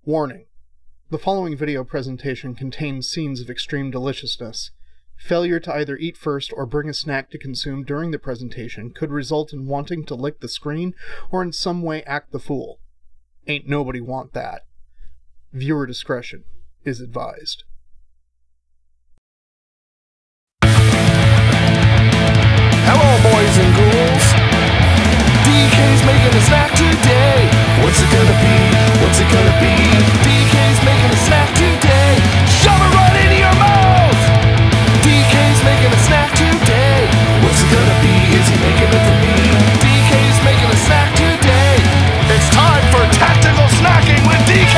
Warning: the following video presentation contains scenes of extreme deliciousness. Failure to either eat first or bring a snack to consume during the presentation could result in wanting to lick the screen or in some way act the fool. Ain't nobody want that. Viewer discretion is advised. Hello, boys and ghouls. DK's making a snack today. What's it gonna be? What's it gonna be? DK's making a snack today. Shove it right into your mouth. DK's making a snack today. What's it gonna be? Is he making it for me? DK's making a snack today. It's time for tactical snacking with DK.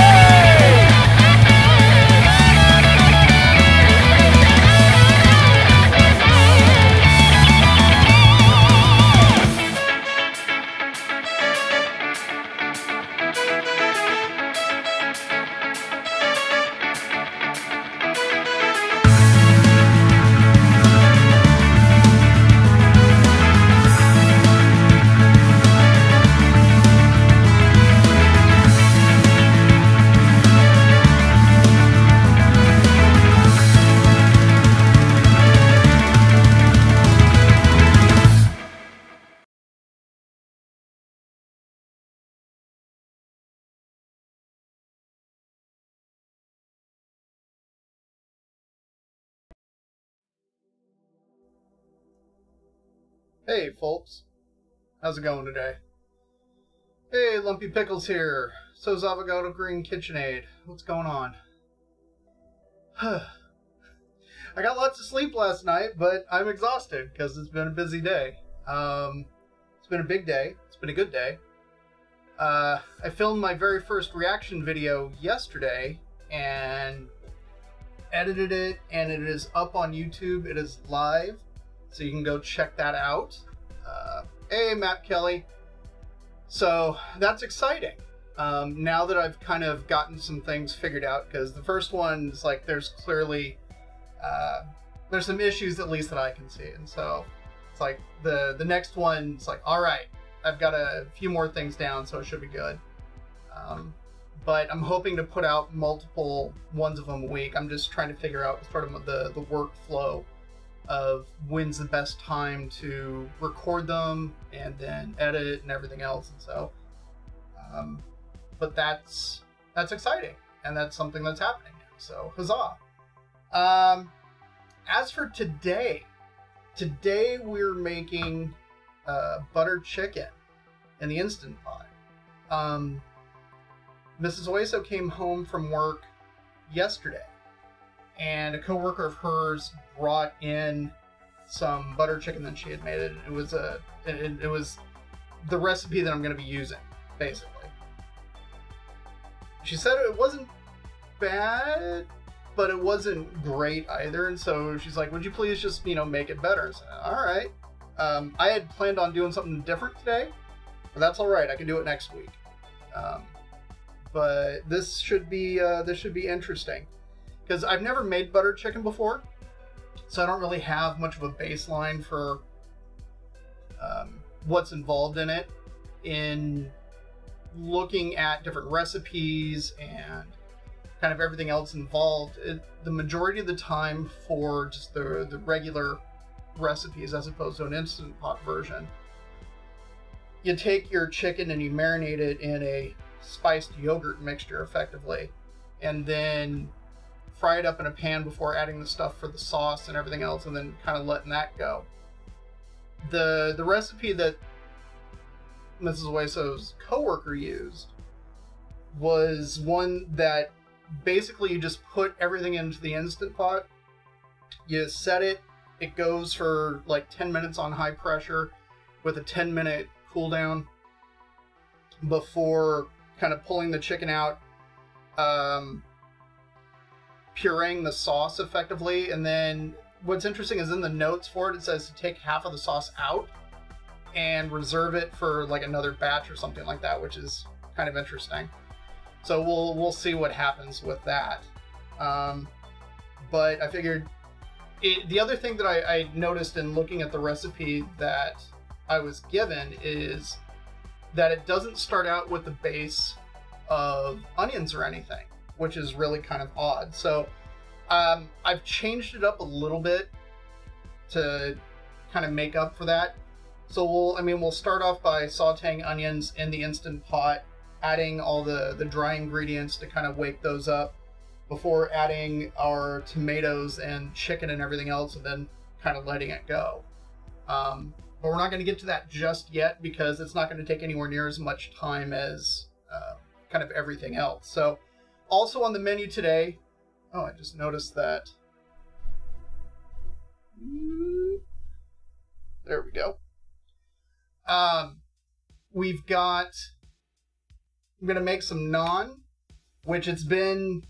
Hey folks, how's it going today? Hey, Lumpy Pickles here. So's Avocado Green KitchenAid. What's going on? I got lots of sleep last night, but I'm exhausted because it's been a busy day. It's been a big day. It's been a good day. I filmed my very first reaction video yesterday and edited it, and it is up on YouTube. It is live. So you can go check that out. Hey, Matt Kelly. So that's exciting. Now that I've kind of gotten some things figured out, because the first one is like, there's clearly, there's some issues at least that I can see. And so it's like the next one, it's like, all right, I've got a few more things down, so it should be good. But I'm hoping to put out multiple ones of them a week. I'm just trying to figure out sort of the workflow of when's the best time to record them and then edit and everything else. And so but that's exciting, and that's something that's happening now, so huzzah. As for today we're making buttered chicken in the Instant Pot. Mrs. Hueso came home from work yesterday, and a coworker of hers brought in some butter chicken that she had made. It was the recipe that I'm going to be using, basically. She said it wasn't bad, but it wasn't great either. And so she's like, "Would you please just, make it better?" So, all right. I had planned on doing something different today, but that's all right. I can do it next week. But this should be interesting, because I've never made butter chicken before, so I don't really have much of a baseline for what's involved in it. In looking at different recipes and kind of everything else involved, the majority of the time for just the regular recipes as opposed to an Instant Pot version, you take your chicken and you marinate it in a spiced yogurt mixture effectively, and then fry it up in a pan before adding the stuff for the sauce and everything else, and then kind of letting that go. The recipe that Mrs. Hueso's coworker used was one that basically you just put everything into the Instant Pot, you set it, it goes for like 10 minutes on high pressure with a 10-minute cool down before kind of pulling the chicken out, pureeing the sauce effectively. And then what's interesting is in the notes for it, it says to take half of the sauce out and reserve it for like another batch or something like that, which is kind of interesting. So we'll see what happens with that. But I figured the other thing that I noticed in looking at the recipe that I was given is that it doesn't start out with the base of onions or anything, which is really kind of odd. So I've changed it up a little bit to kind of make up for that. So we'll start off by sauteing onions in the Instant Pot, adding all the dry ingredients to kind of wake those up before adding our tomatoes and chicken and everything else, and then kind of letting it go. But we're not going to get to that just yet because it's not going to take anywhere near as much time as kind of everything else. So also on the menu today, oh, I just noticed that. There we go. We've got, I'm going to make some naan, which it's been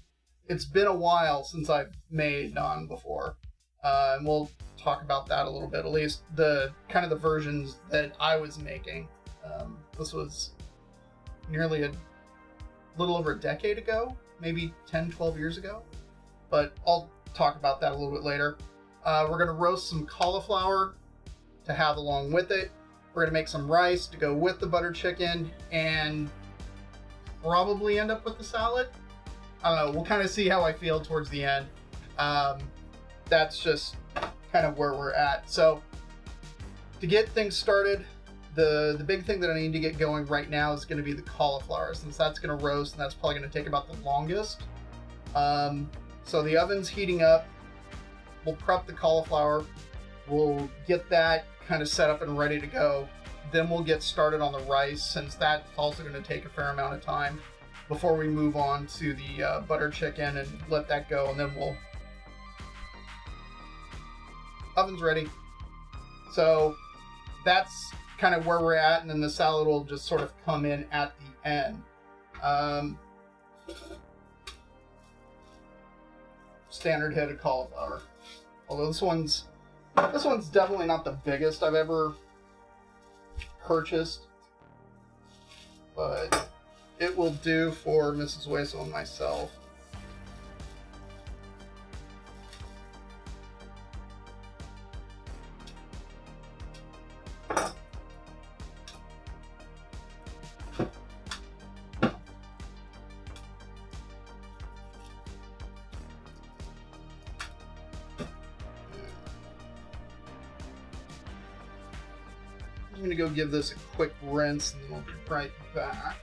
a while since I've made naan before. And we'll talk about that a little bit, at least the kind of the versions that I was making. This was nearly a little over a decade ago, maybe 10, 12 years ago, but I'll talk about that a little bit later. We're going to roast some cauliflower to have along with it. We're going to make some rice to go with the butter chicken and probably end up with the salad. I don't know. We'll kind of see how I feel towards the end. That's just kind of where we're at. So to get things started, the big thing that I need to get going right now is going to be the cauliflower, since that's going to roast and that's probably going to take about the longest. So the oven's heating up. We'll prep the cauliflower. We'll get that kind of set up and ready to go. Then we'll get started on the rice, since that's also going to take a fair amount of time before we move on to the butter chicken and let that go, and then we'll... Oven's ready. So that's kind of where we're at, and then the salad will just sort of come in at the end. Standard head of cauliflower. Although this one's definitely not the biggest I've ever purchased, but it will do for Mrs. Hueso and myself. I'm going to go give this a quick rinse and then we'll be right back.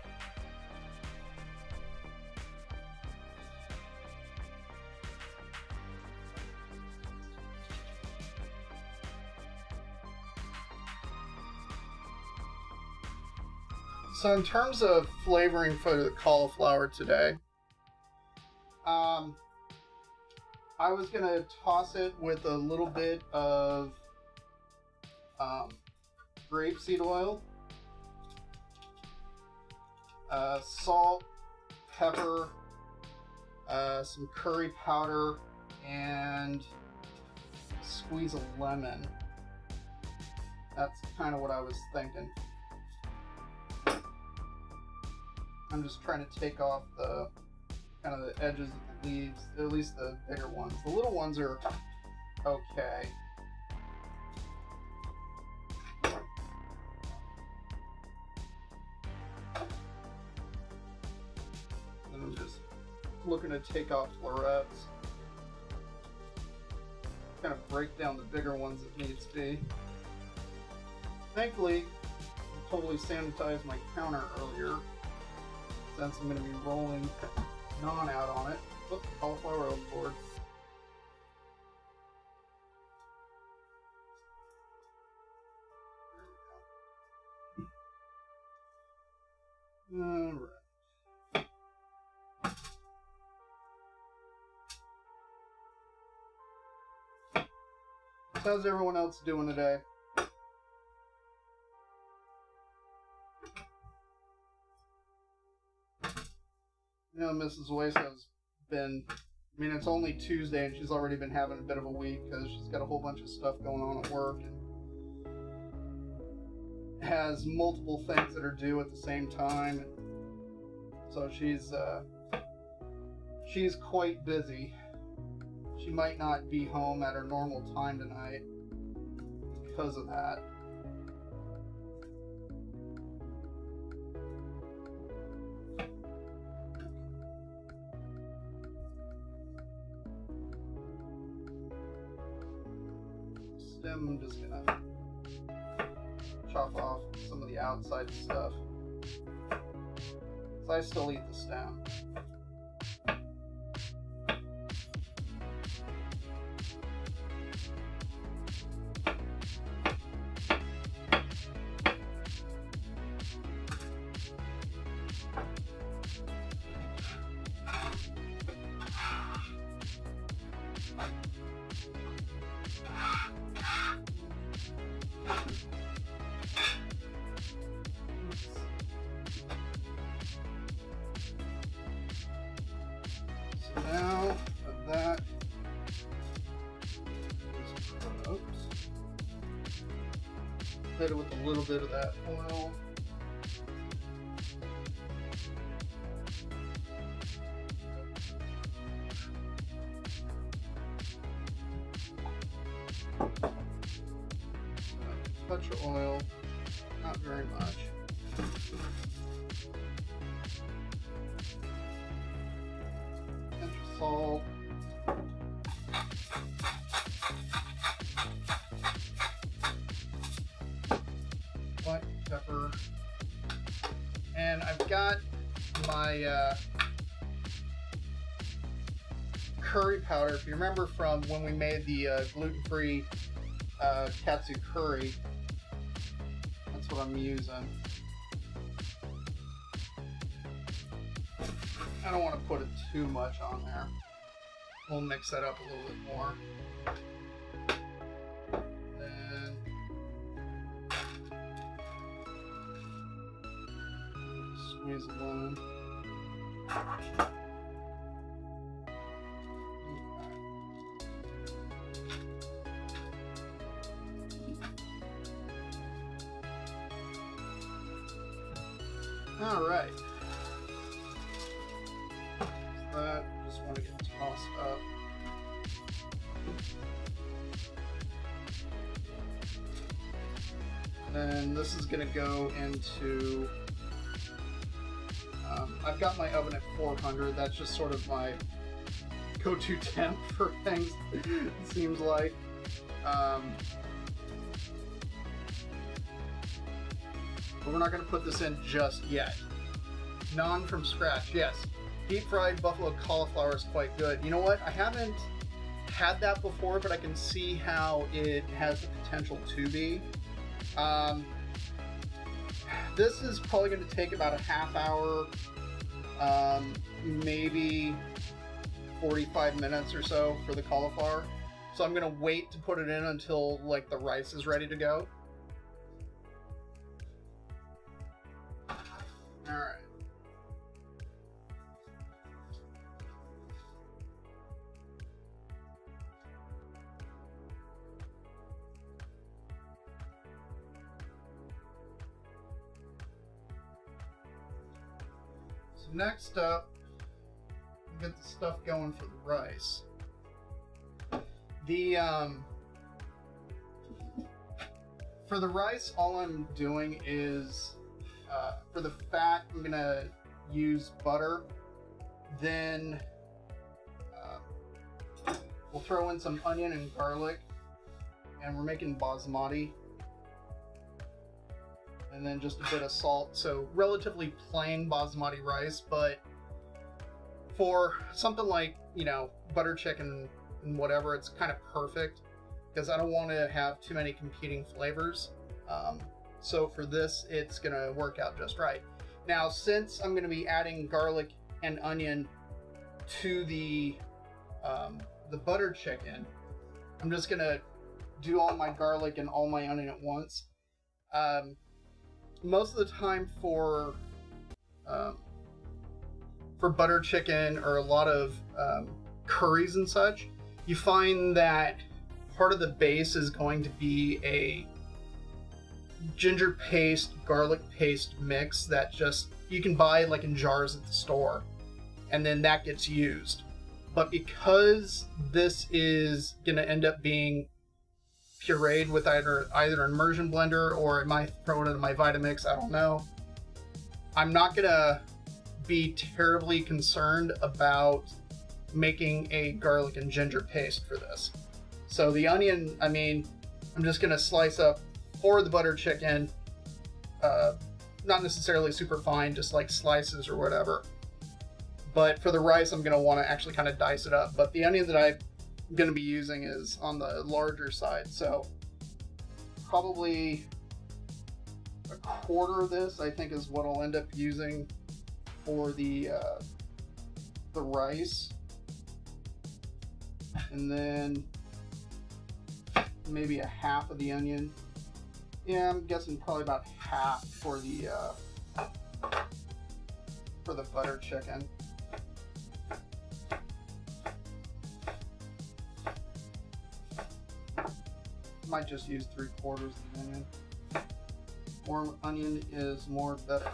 So in terms of flavoring for the cauliflower today, I was going to toss it with a little bit of grapeseed oil, salt, pepper, some curry powder, and a squeeze of lemon. That's kind of what I was thinking. I'm just trying to take off the kind of the edges of the leaves, at least the bigger ones. The little ones are okay. And I'm just looking to take off florets. Kind of break down the bigger ones if needs be. Thankfully, I totally sanitized my counter earlier, since I'm going to be rolling naan out on it. Oop, cauliflower overboard. Alright. So how's everyone else doing today? You know, Mrs. Hueso's been, I mean, it's only Tuesday and she's already been having a bit of a week because she's got a whole bunch of stuff going on at work and has multiple things that are due at the same time. So she's quite busy. She might not be home at her normal time tonight because of that. stem, I'm just gonna chop off some of the outside stuff. So I still eat the stem. Now that is cooked, hit it with a little bit of that oil. Touch of oil, not very much. Salt, black pepper, and I've got my curry powder. If you remember from when we made the gluten-free katsu curry, that's what I'm using. I don't want to put it too much on there. We'll mix that up a little bit more. Then squeeze a lemon. All right. That just want to get tossed up. Then this is going to go into, I've got my oven at 400. That's just sort of my go-to temp for things, it seems like. But we're not going to put this in just yet. Naan from scratch, yes. Deep fried buffalo cauliflower is quite good. You know what? I haven't had that before, but I can see how it has the potential to be. This is probably going to take about a half hour, maybe 45 minutes or so for the cauliflower. So I'm going to wait to put it in until like the rice is ready to go. All right. So next up, get the stuff going for the rice. For the rice, all I'm doing is, for the fat, I'm gonna use butter. Then we'll throw in some onion and garlic, and we're making basmati. And then just a bit of salt, so relatively plain basmati rice, but for something like, you know, butter chicken and whatever, it's kind of perfect because I don't want to have too many competing flavors. So for this, it's gonna work out just right. Now, since I'm gonna be adding garlic and onion to the butter chicken, I'm just gonna do all my garlic and all my onion at once. Most of the time for butter chicken or a lot of curries and such, you find that part of the base is going to be a ginger paste, garlic paste mix that just, you can buy like in jars at the store, and then that gets used. But because this is gonna end up being pureed with either an immersion blender, or it might throw it into my Vitamix, I don't know. I'm not gonna be terribly concerned about making a garlic and ginger paste for this. So the onion, I mean, I'm just going to slice up for the butter chicken, not necessarily super fine, just like slices or whatever. But for the rice, I'm going to want to actually kind of dice it up. But the onion that I'm going to be using is on the larger side, so probably a quarter of this, I think, is what I'll end up using for the rice. And then maybe a half of the onion. Yeah, I'm guessing probably about half for the butter chicken. Might just use 3/4 of the onion. More onion is more better.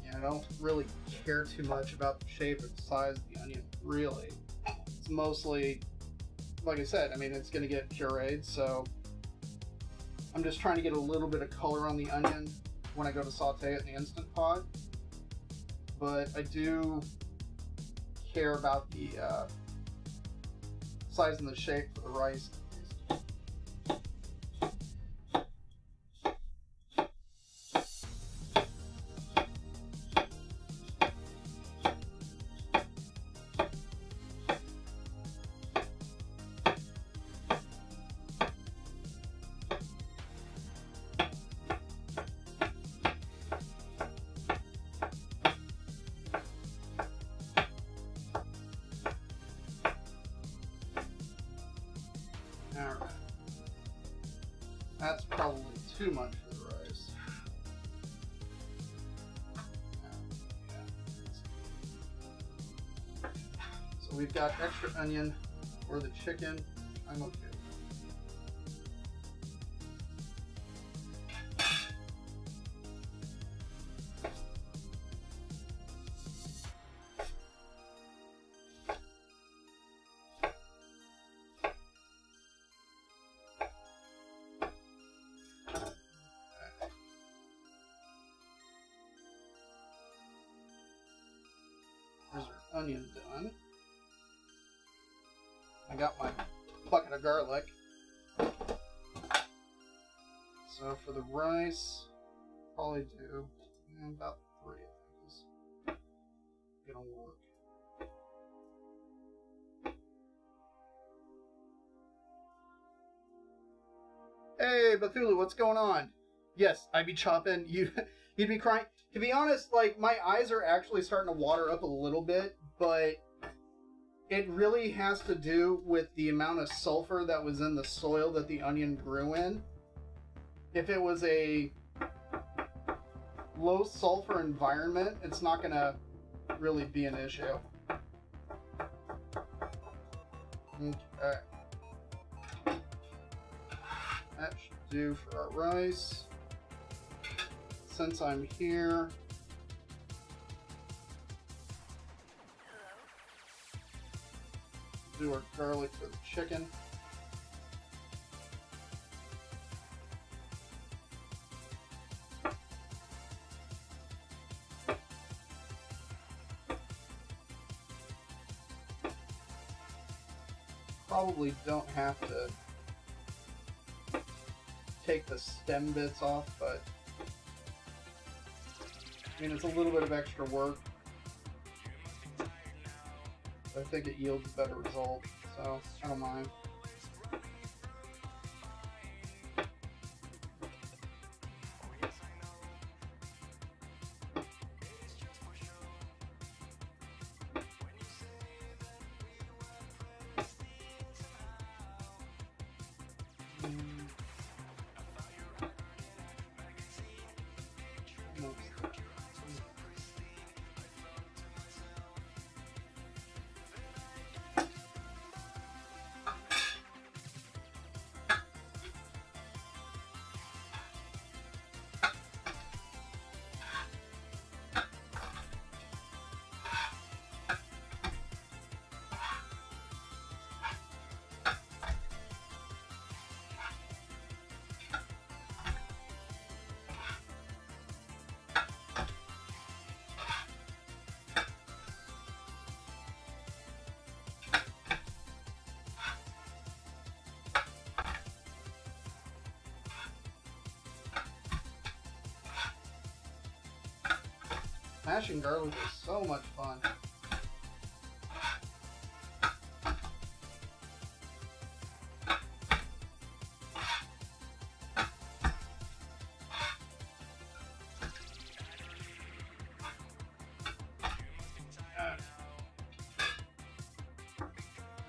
Yeah, I don't really care too much about the shape or the size of the onion, really. It's mostly, like I said, I mean, it's going to get pureed, so I'm just trying to get a little bit of color on the onion when I go to saute it in the Instant Pot. But I do care about the size and the shape for the rice. Alright. That's probably too much for the rice. So we've got extra onion for the chicken. I'm okay with that. There's our onion done. I got my bucket of garlic. So for the rice, probably do about 3, I think is gonna work. Hey, Bethulu, what's going on? Yes, I'd be chopping. You'd be crying. To be honest, like, my eyes are actually starting to water up a little bit, but it really has to do with the amount of sulfur that was in the soil that the onion grew in. If it was a low sulfur environment, it's not going to really be an issue. Okay. That should do for our rice. Since I'm here, do our garlic for the chicken. Probably don't have to take the stem bits off, but I mean, it's a little bit of extra work. I think it yields a better result, so I don't mind. Smashing garlic is so much fun.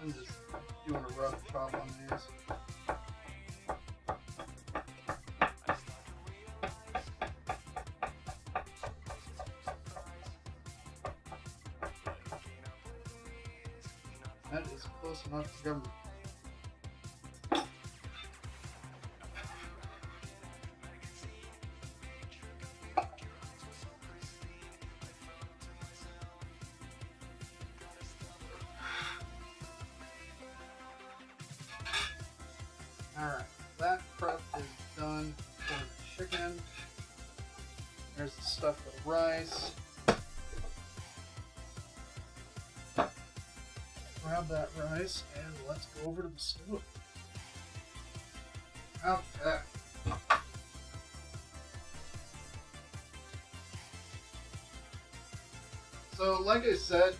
I'm just doing a rough chop on these. That is close enough to government. Alright, that prep is done for the chicken. There's the stuff for the rice. Grab that rice and let's go over to the stove. Okay. So, like I said,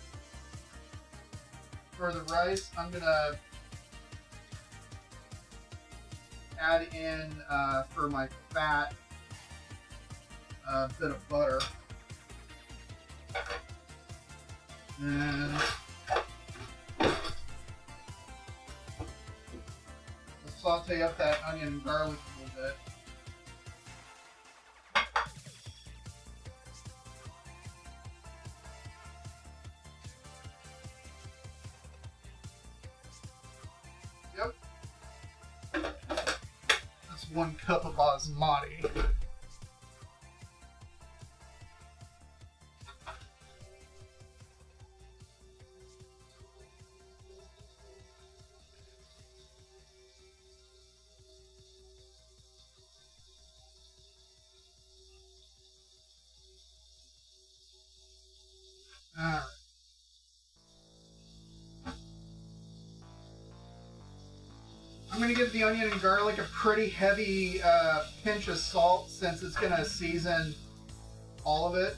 for the rice, I'm gonna add in for my fat a bit of butter. And saute up that onion and garlic a little bit. Yep. That's 1 cup of basmati. Alright. I'm going to give the onion and garlic a pretty heavy pinch of salt since it's going to season all of it.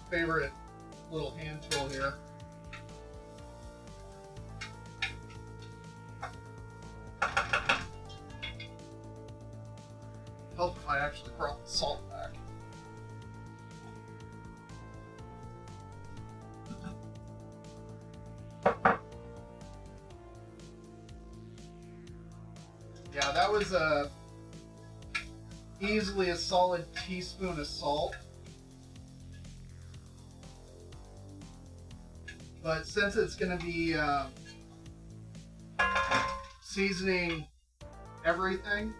Favorite little hand tool here. Help if I actually brought the salt back. Yeah, that was easily a solid teaspoon of salt. But since it's going to be seasoning everything,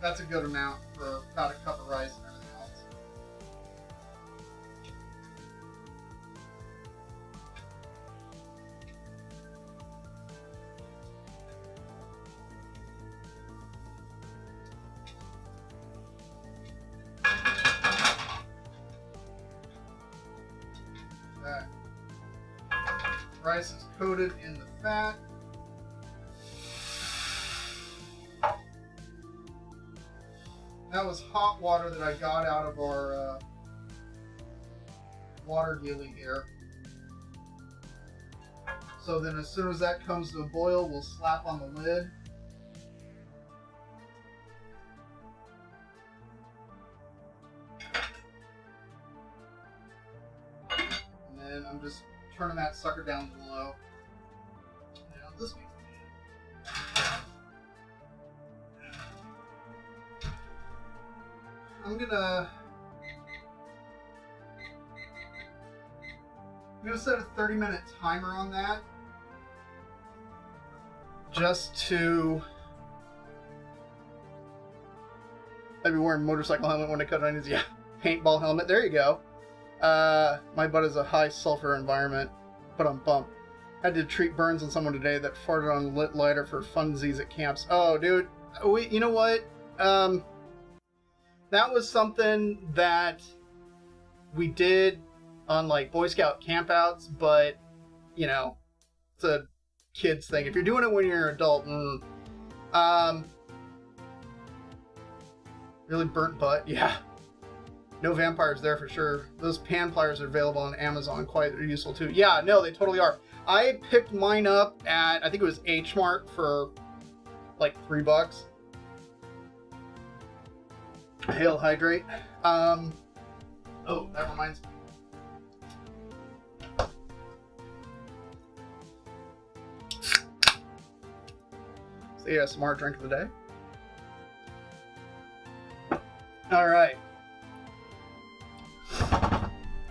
that's a good amount for about a cup of rice and everything else. That rice is coated in the fat. That was hot water that I got out of our water dealie here. So then as soon as that comes to a boil, we'll slap on the lid. And then I'm just turning that sucker down to low. Now this means I'm gonna set a 30-minute timer on that, just to. I'd be wearing motorcycle helmet when I cut onions. Yeah, paintball helmet. There you go. My butt is a high sulfur environment. Put on bump. Had to treat burns on someone today that farted on lit lighter for funsies at camps. Oh, dude. You know what? that was something that we did on like Boy Scout campouts, but you know, it's a kids thing. If you're doing it when you're an adult, really burnt butt, yeah. No vampires there for sure. Those pan pliers are available on Amazon, quite useful too. Yeah, no, they totally are. I picked mine up at, I think it was H Mart for like $3. Hail hydrate. Oh, that reminds me. It's the ASMR drink of the day. All right.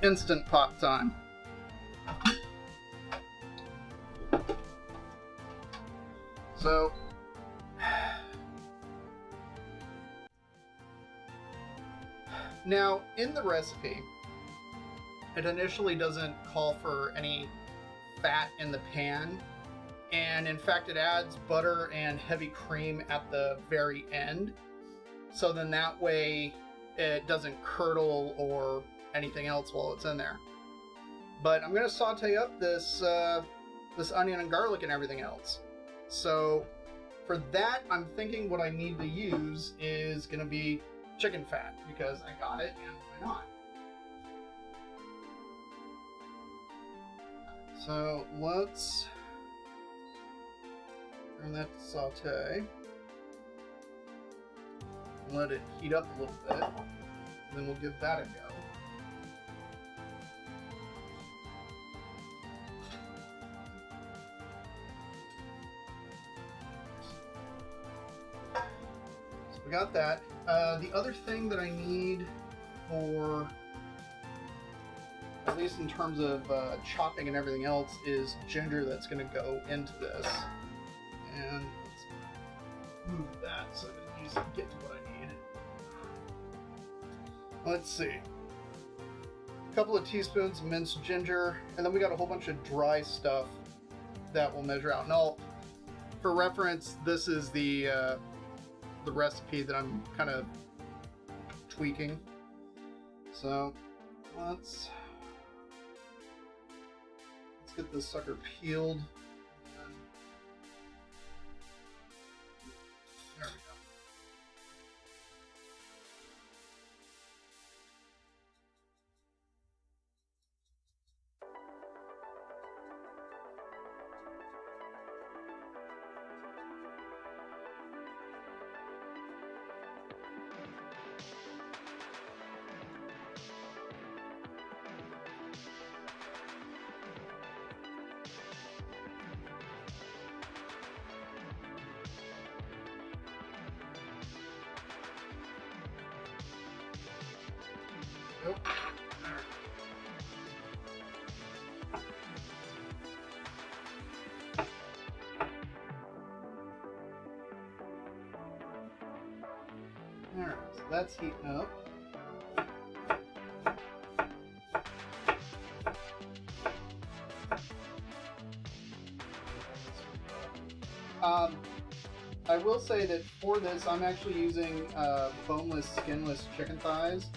Instant Pot time. So, now in the recipe, it initially doesn't call for any fat in the pan, and in fact it adds butter and heavy cream at the very end, so then that way it doesn't curdle or anything else while it's in there. But I'm going to saute up this this onion and garlic and everything else. So for that, I'm thinking what I need to use is going to be chicken fat, because I got it and why not? So let's turn that to saute. Let it heat up a little bit, and then we'll give that a go. So we got that. The other thing that I need for, at least in terms of chopping and everything else, is ginger that's going to go into this. And let's move that so I can easily get to what I need. Let's see. A couple of teaspoons of minced ginger, and then we got a whole bunch of dry stuff that will measure out. Now, for reference, this is the recipe that I'm kind of tweaking. So let's get this sucker peeled. There we go. Nope. Alright, so that's heating up. I will say that for this, I'm actually using boneless, skinless chicken thighs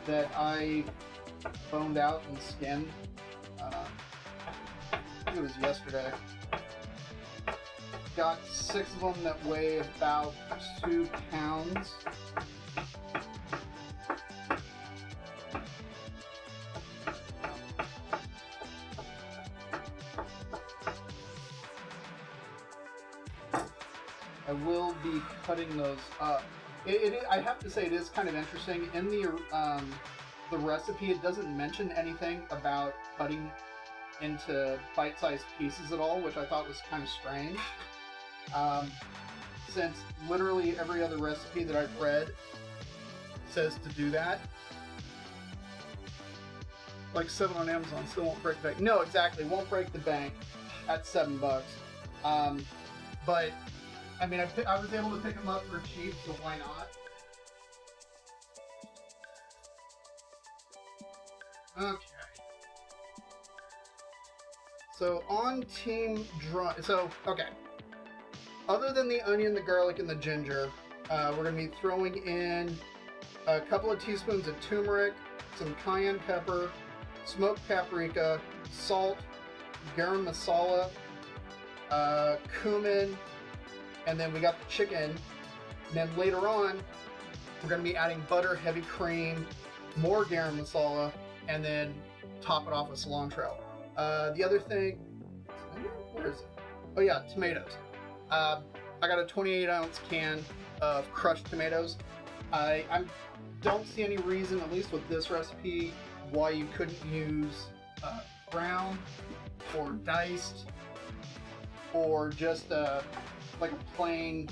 that I boned out and skinned. I think it was yesterday. Got 6 of them that weigh about 2 pounds. I will be cutting those up. I have to say, it is kind of interesting. In the recipe, it doesn't mention anything about cutting into bite-sized pieces at all, which I thought was kind of strange. Since literally every other recipe that I've read says to do that. Like 7 on Amazon, still won't break the bank. No, exactly, won't break the bank at $7. But I mean, I was able to pick them up for cheap, so why not? Okay. So on team dry, okay. Other than the onion, the garlic, and the ginger, we're gonna be throwing in a couple of teaspoons of turmeric, some cayenne pepper, smoked paprika, salt, garam masala, cumin, and then we got the chicken. And then later on, we're going to be adding butter, heavy cream, more garam masala, and then top it off with cilantro. The other thing, where is it? Oh yeah, tomatoes. I got a 28-ounce can of crushed tomatoes. I don't see any reason, at least with this recipe, why you couldn't use ground or diced or just like a plain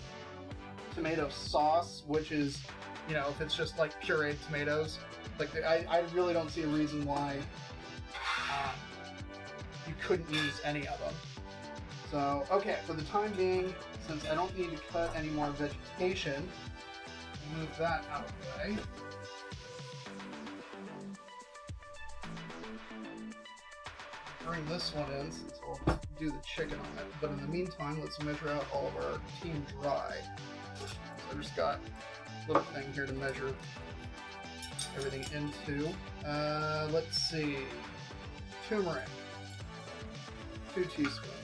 tomato sauce, which is, you know, if it's just like pureed tomatoes. Like I really don't see a reason why you couldn't use any of them. So, okay, for the time being, since I don't need to cut any more vegetation, move that out of the way. Bring this one in since we'll do the chicken on it. But in the meantime, let's measure out all of our team dry. So I just got a little thing here to measure everything into. Let's see. Turmeric, 2 teaspoons.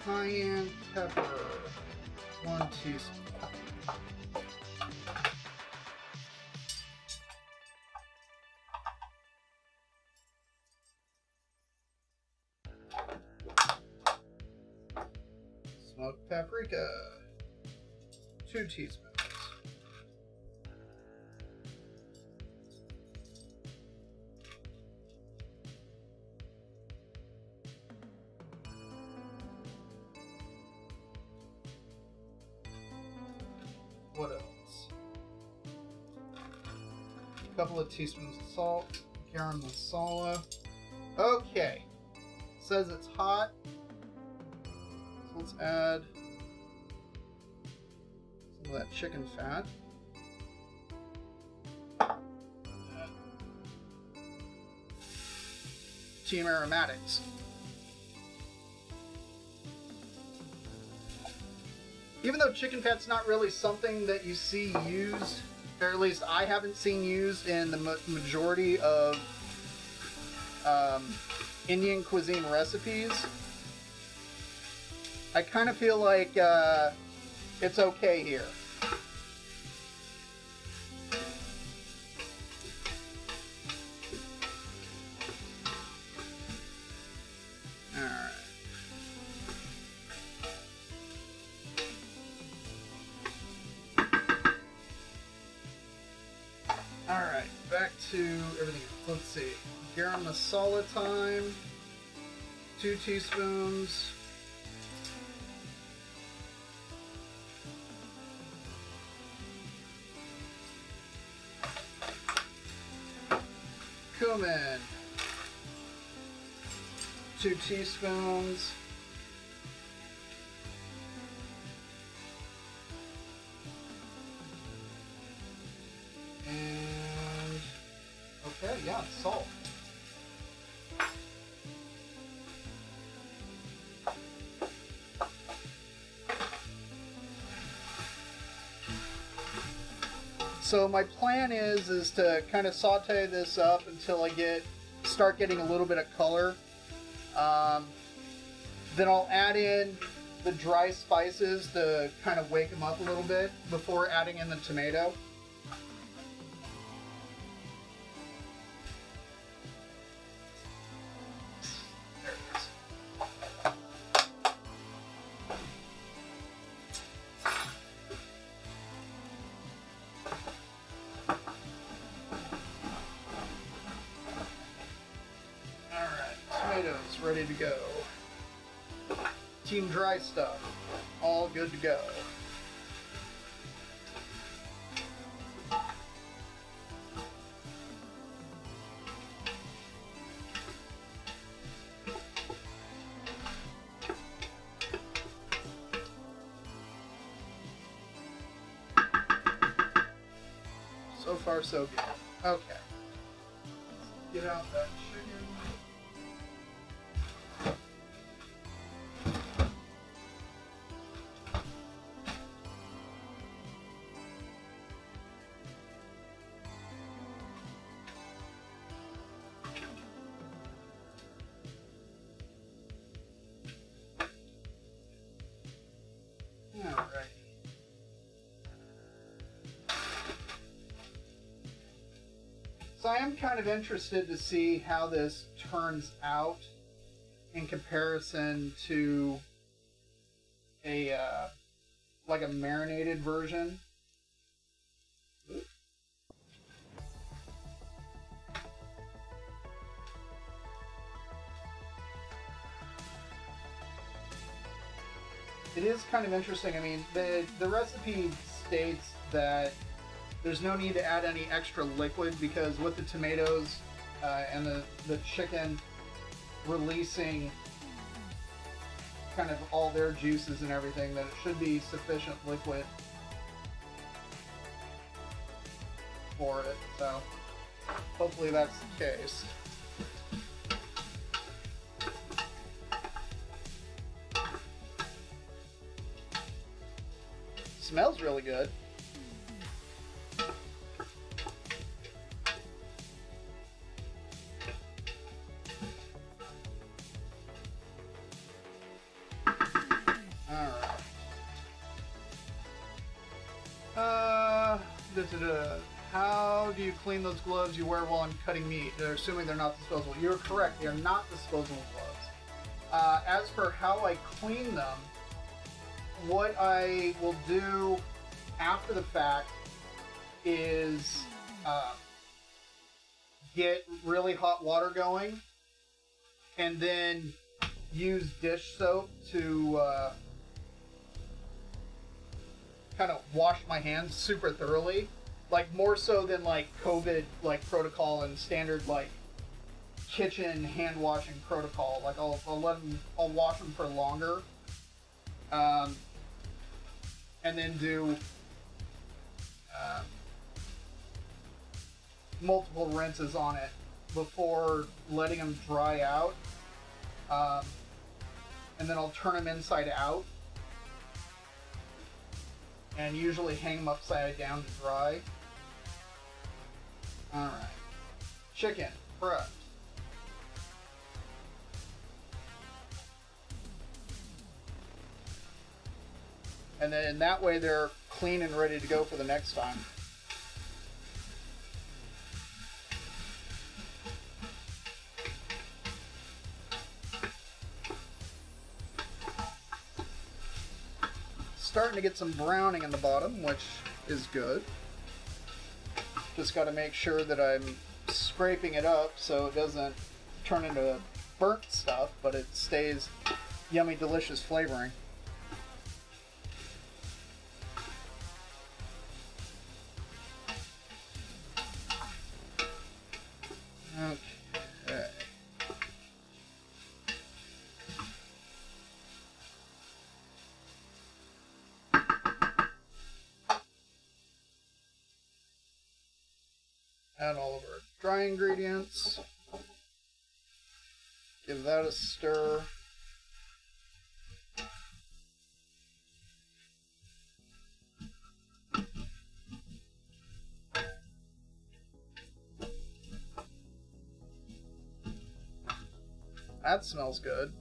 Cayenne pepper, 1 teaspoon. Smoked paprika, 2 teaspoons. What else? A couple of teaspoons of salt, garam masala. Okay, says it's hot, so let's add some of that chicken fat. Team aromatics. Even though chicken fat's not really something that you see used, or at least I haven't seen used in the majority of Indian cuisine recipes, I kind of feel like it's okay here. Alright, back to everything. Let's see. Garam masala time. 2 teaspoons. Cumin. 2 teaspoons. And okay, yeah, salt. So my plan is to kind of saute this up until I start getting a little bit of color. Then I'll add in the dry spices to kind of wake them up a little bit before adding in the tomato. There it is. Tomatoes ready to go. Team dry stuff, all good to go. So far, so good. Okay. Get out that chicken. Alright. So I am kind of interested to see how this turns out in comparison to a like a marinated version. It is kind of interesting. I mean, the recipe states that there's no need to add any extra liquid because with the tomatoes and the chicken releasing kind of all their juices and everything, that it should be sufficient liquid for it. So hopefully that's the case. Smells really good. How do you clean those gloves you wear while I'm cutting meat? They're assuming they're not disposable. You're correct. They are not disposable gloves. As for how I clean them, what I will do after the fact is get really hot water going and then use dish soap to kind of wash my hands super thoroughly, like more so than like COVID like protocol and standard like kitchen hand washing protocol. Like I'll wash them for longer, and then do multiple rinses on it before letting them dry out, and then I'll turn them inside out and usually hang them upside down to dry. Alright. Chicken, prepped. And then that way they're clean and ready to go for the next time. Starting to get some browning in the bottom, which is good. Just got to make sure that I'm scraping it up so it doesn't turn into burnt stuff, but it stays yummy, delicious flavoring. Okay. Add all of our dry ingredients. Give that a stir. That smells good.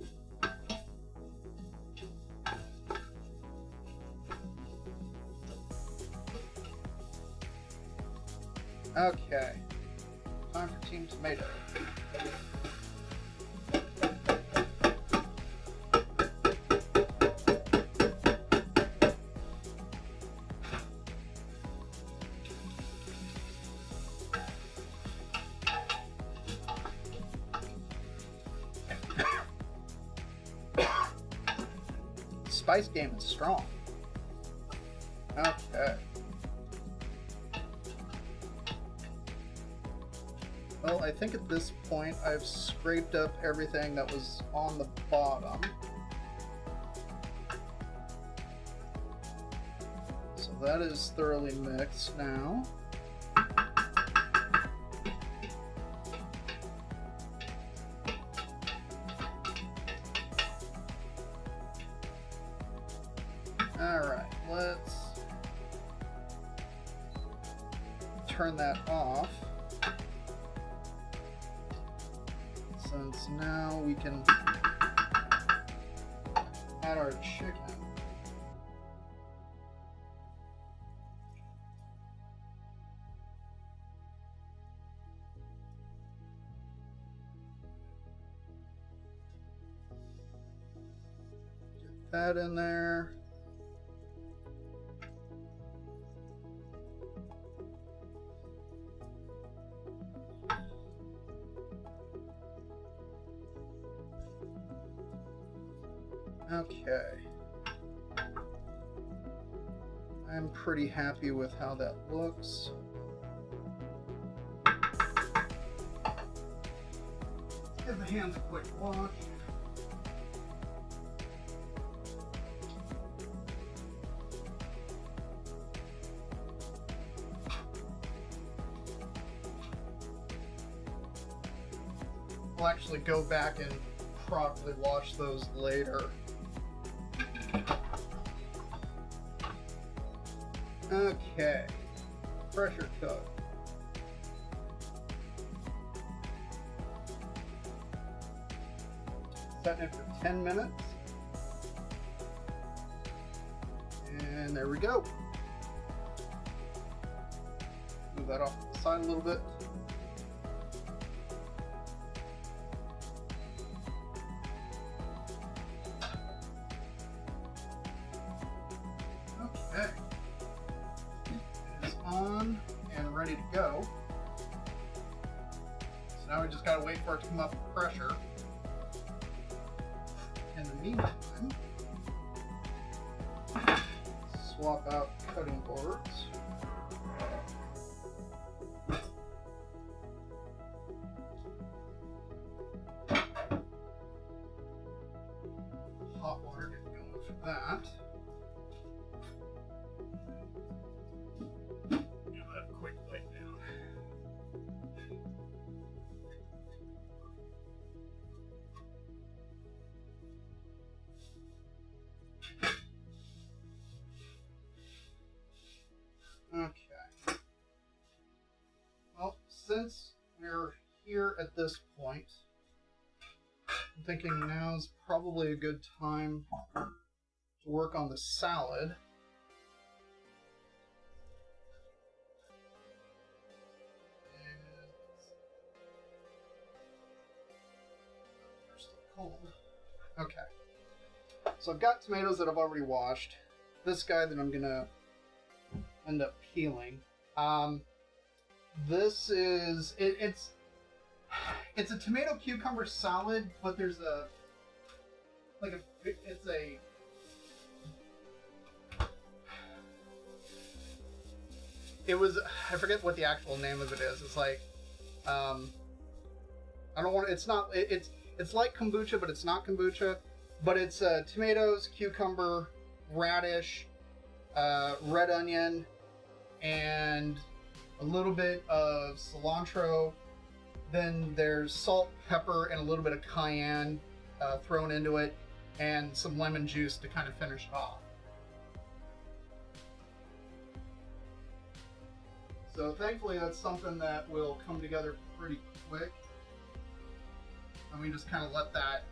Okay, time for Team Tomato. Spice game is strong. Okay. Well, I think at this point I've scraped up everything that was on the bottom. So that is thoroughly mixed now. turn that off, since now we can add our chicken. Get that in there. Okay. I'm pretty happy with how that looks. Let's give the hands a quick wash. We'll actually go back and probably wash those later. Okay, pressure cook. Setting it for 10 minutes. And there we go. Move that off to the side a little bit. Okay. It is on and ready to go. So now we just gotta wait for it to come up with pressure. In the meantime, swap out cutting boards. Hot water, get going for that. Give that a quick wipe down. Okay. Well, since we're here at this point, I'm thinking now's probably a good time to work on the salad. And they're still cold. Okay. So I've got tomatoes that I've already washed. This guy that I'm gonna end up peeling. This is it's a tomato cucumber salad, but there's I forget what the actual name of it is. It's like I don't want it's like kombucha, but it's not kombucha. But it's tomatoes, cucumber, radish, red onion, and a little bit of cilantro. Then there's salt, pepper, and a little bit of cayenne thrown into it, and some lemon juice to kind of finish it off. So thankfully that's something that will come together pretty quick. And we just kind of let that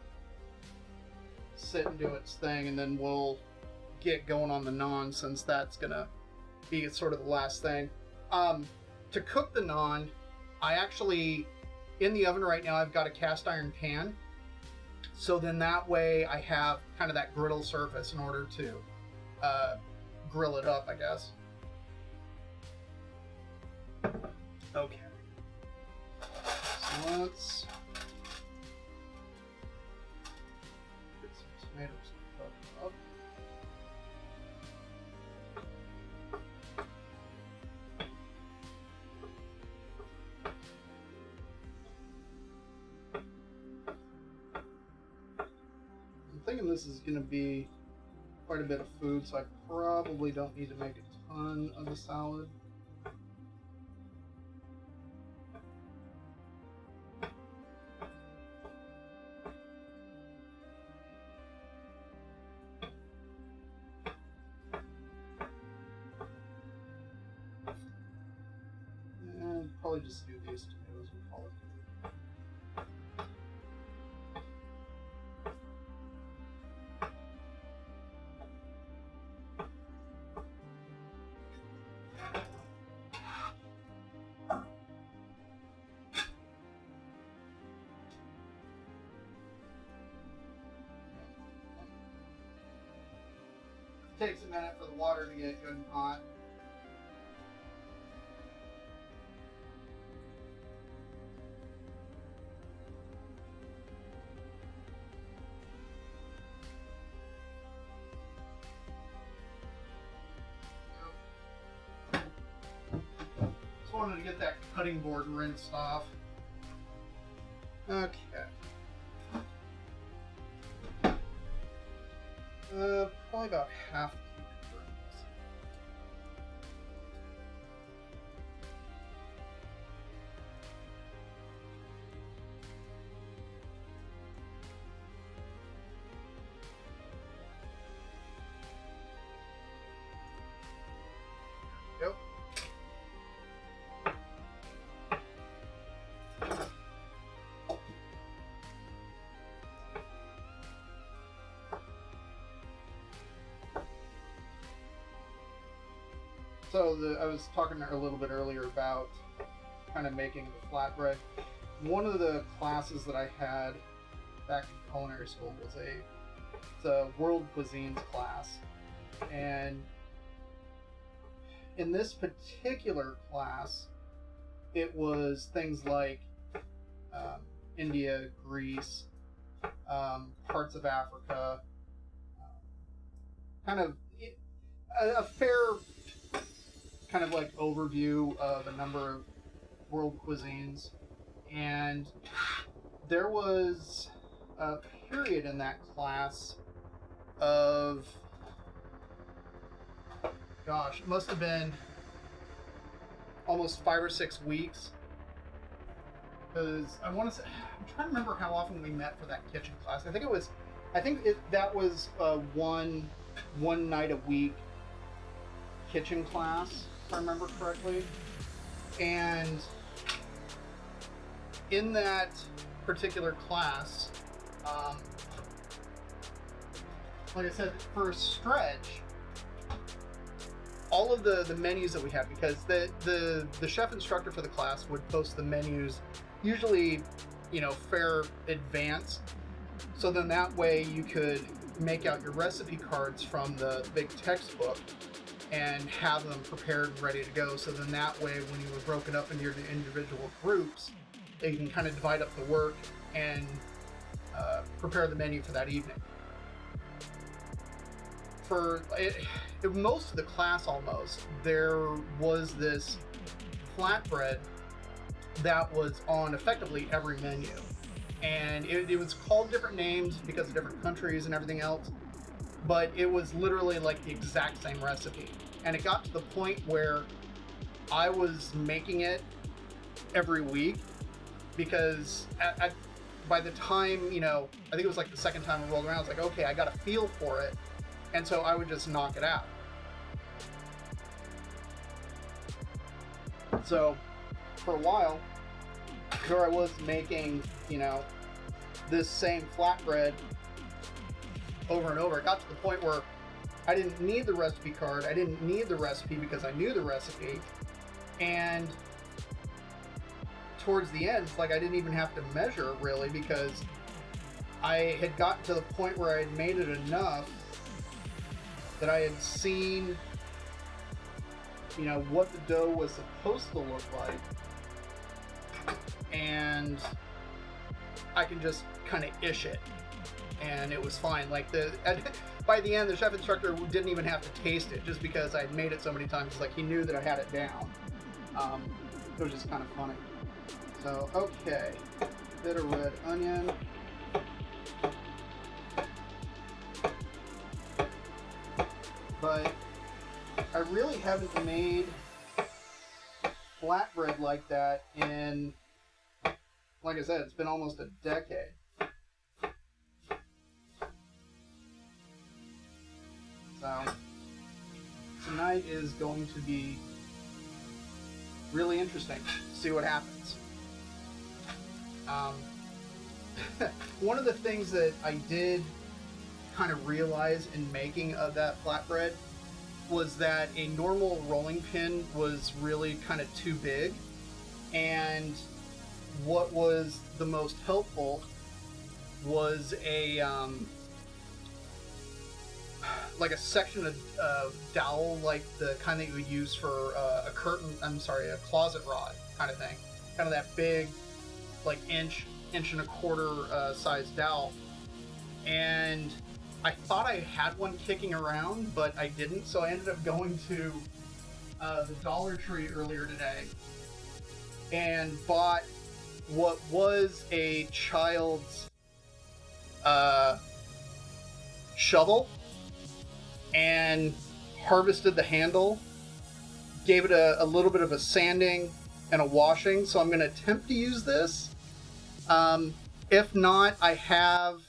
sit and do its thing, and then we'll get going on the naan, since that's gonna be sort of the last thing. To cook the naan, I actually, in the oven right now, I've got a cast iron pan. So then that way I have kind of that griddle surface in order to grill it up, I guess. Okay. So let's get some tomatoes cooked up. I'm thinking this is going to be quite a bit of food, so I probably don't need to make a ton of the salad. probably just do these tomatoes and call it. Takes a minute for the water to get good and hot. Just wanted to get that cutting board rinsed off. Okay. Probably about half the cucumber in this. There we go. So I was talking a little bit earlier about kind of making the flatbread. One of the classes that I had back in culinary school was a world cuisines class, and in this particular class, it was things like India, Greece, parts of Africa, kind of a fair kind of like overview of a number of world cuisines. And there was a period in that class of, gosh, it must have been almost 5 or 6 weeks, because I want to say, I'm trying to remember how often we met for that kitchen class. That was one night a week kitchen class, if I remember correctly. And in that particular class, like I said, for a stretch, all of the menus that we had, because the chef instructor for the class would post the menus usually, fair advanced, so then that way you could make out your recipe cards from the big textbook and have them prepared and ready to go. So then that way, when you were broken up into your individual groups, they can kind of divide up the work and prepare the menu for that evening. For most of the class, almost, there was this flatbread that was on effectively every menu. And it was called different names because of different countries and everything else, but it was literally like the exact same recipe. And it got to the point where I was making it every week, because by the time, I think it was like the second time I rolled around, I was like, okay, I got a feel for it. And so I would just knock it out. So for a while, here I was making, this same flatbread over and over. It got to the point where I didn't need the recipe card. I didn't need the recipe because I knew the recipe. And towards the end, it's like I didn't even have to measure, really, because I had gotten to the point where I had made it enough that I had seen, what the dough was supposed to look like. And I can just kind of ish it, and it was fine. Like by the end, the chef instructor didn't even have to taste it, just because I'd made it so many times. It's like he knew that I had it down. It was just kind of funny. So okay, bit of red onion. But I really haven't made flatbread like that in, like I said, it's been almost a decade. So tonight is going to be really interesting. See what happens. One of the things that I did kind of realize in making of that flatbread was that a normal rolling pin was really kind of too big, and what was the most helpful was a like a section of dowel, like the kind that you would use for a curtain, a closet rod kind of thing. Kind of that big, like inch and a quarter size dowel. And I thought I had one kicking around, but I didn't, so I ended up going to the Dollar Tree earlier today and bought what was a child's shovel and harvested the handle, gave it a little bit of a sanding and a washing. So I'm going to attempt to use this. If not, I have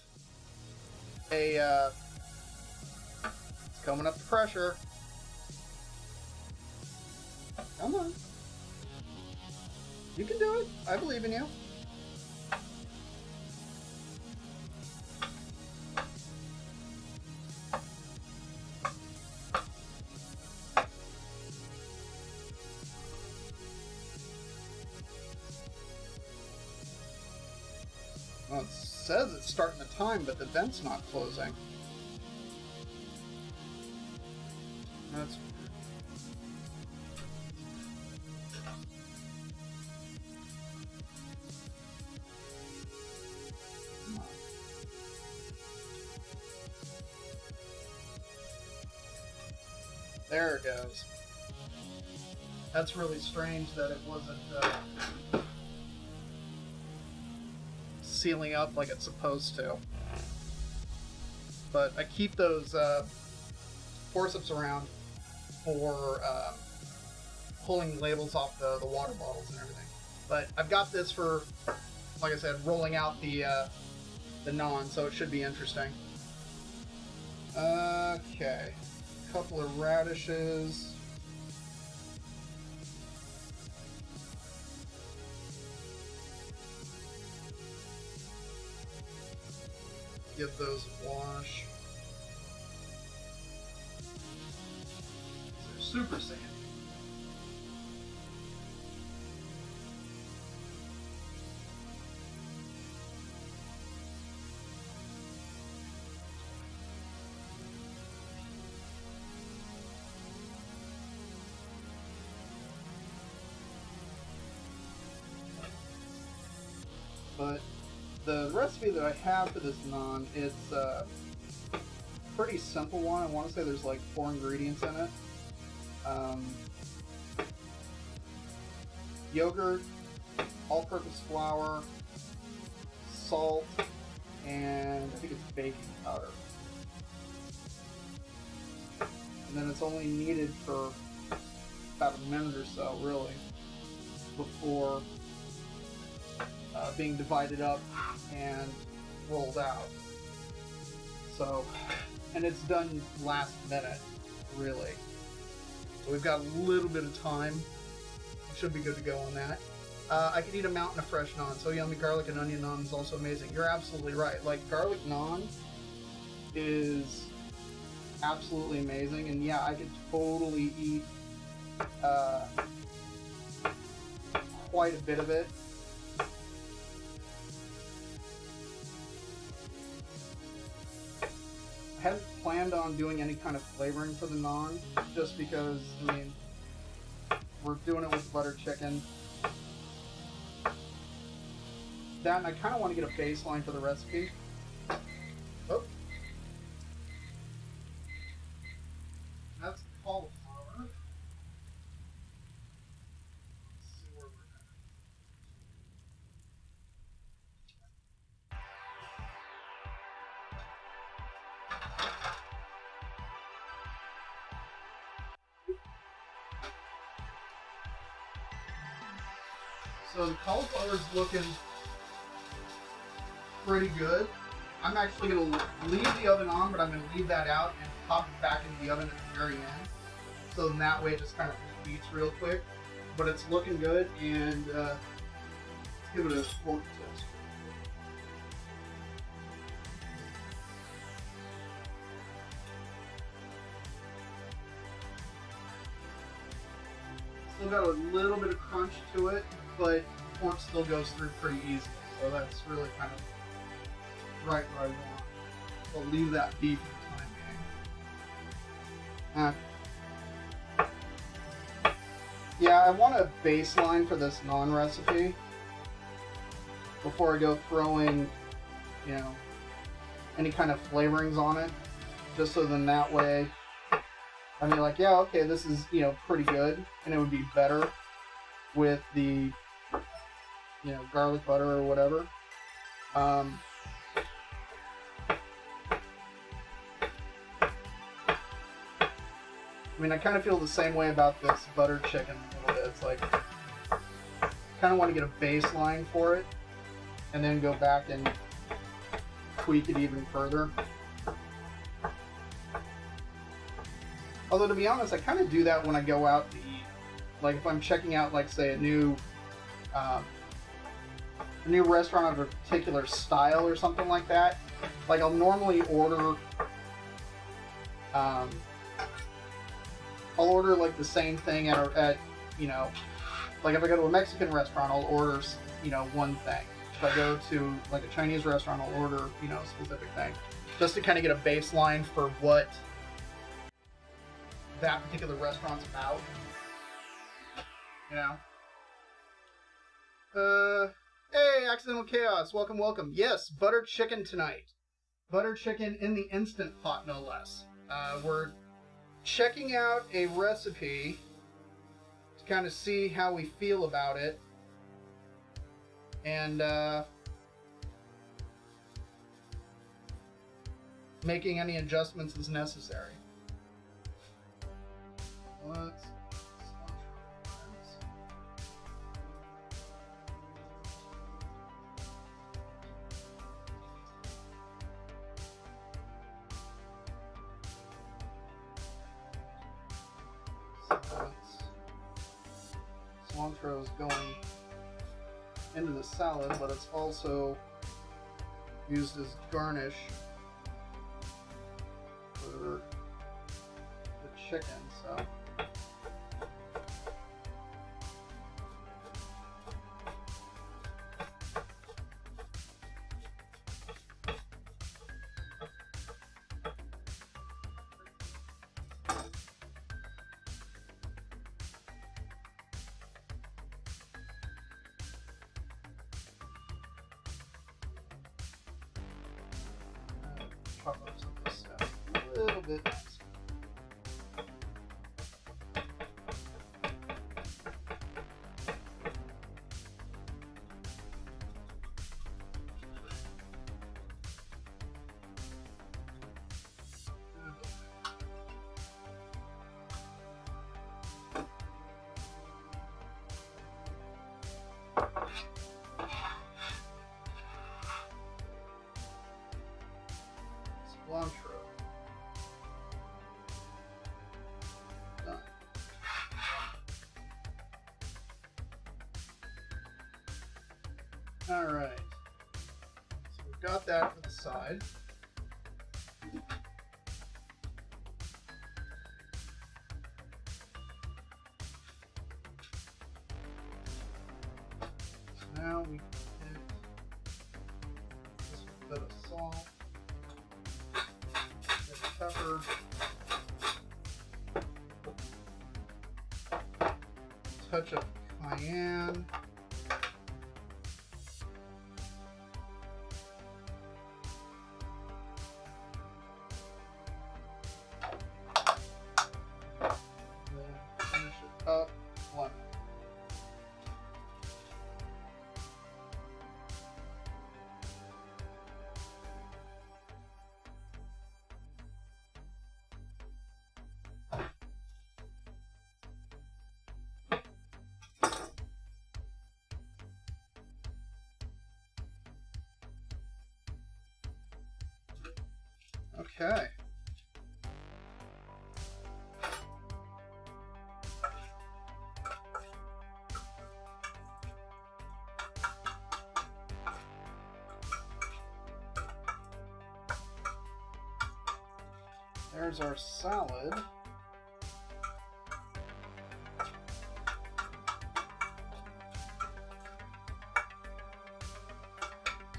a it's coming up to pressure. Come on, you can do it. I believe in you. Well, it says it's starting the time, but the vent's not closing. That's there it goes. That's really strange that it wasn't sealing up like it's supposed to. But I keep those forceps around for pulling labels off the water bottles and everything. But I've got this for, like I said, rolling out the naan, so it should be interesting. Okay, a couple of radishes. Give those a wash. They're super sandy. But the recipe that I have for this naan, it's a pretty simple one. I want to say there's like 4 ingredients in it. Yogurt, all-purpose flour, salt, and I think it's baking powder. And then it's only needed for about a minute or so, really, before being divided up and rolled out. So, and it's done last minute, really. So we've got a little bit of time. Should be good to go on that. I could eat a mountain of fresh naan. So yummy garlic and onion naan is also amazing. You're absolutely right. Like, garlic naan is absolutely amazing. And yeah, I could totally eat quite a bit of it. I hadn't planned on doing any kind of flavoring for the naan, just because, I mean, we're doing it with butter chicken. That, and I kind of want to get a baseline for the recipe. Oh. That's cauliflower. Let's see where we're at. So the cauliflower is looking pretty good. I'm actually going to leave the oven on, but I'm going to leave that out and pop it back into the oven at the very end. So then that way it just kind of reheats real quick. but it's looking good, and let's give it a fork test. Still got a little bit of crunch to it, but pork still goes through pretty easily, so that's really kind of right where I want. I'll leave that beef for the time being. Yeah, I want a baseline for this naan recipe before I go throwing, you know, any kind of flavorings on it, just so then that way I mean, like, yeah, okay, this is, you know, pretty good, and it would be better with the, you know, garlic butter or whatever. I mean, I kind of feel the same way about this buttered chicken a little bit. It's like, kind of want to get a baseline for it, and then go back and tweak it even further. Although, to be honest, I kind of do that when I go out to eat. Like, if I'm checking out, like, say, a new restaurant of a particular style or something like that, like, I'll normally order, I'll order, like, the same thing at, you know, like, if I go to a Mexican restaurant, I'll order, you know, one thing. If I go to, like, a Chinese restaurant, I'll order, you know, a specific thing. Just to kind of get a baseline for what that particular restaurant's about. You know? Hey, Accidental Chaos, welcome, welcome. Yes, buttered chicken tonight. Buttered chicken in the Instant Pot, no less. We're checking out a recipe to kind of see how we feel about it. And, making any adjustments as necessary. Let's cilantro is going into the salad, but it's also used as garnish for the chicken, so. Chop up some of this stuff a little bit nicer. Cilantro. Done. All right. So we've got that to the side. So now we hit this with a bit of salt. Pepper, touch of cayenne, then finish it up, lemon. Okay. There's our salad. So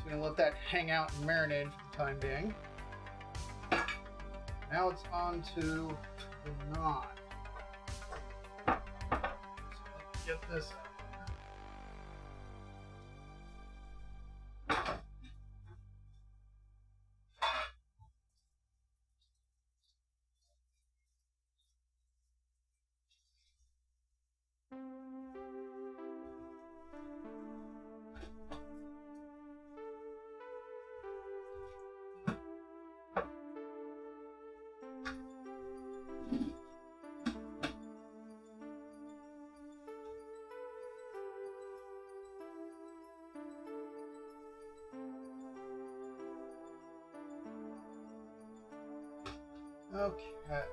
I'm gonna let that hang out and marinate for the time being. Now it's on to the naan. So let's get this out. Okay.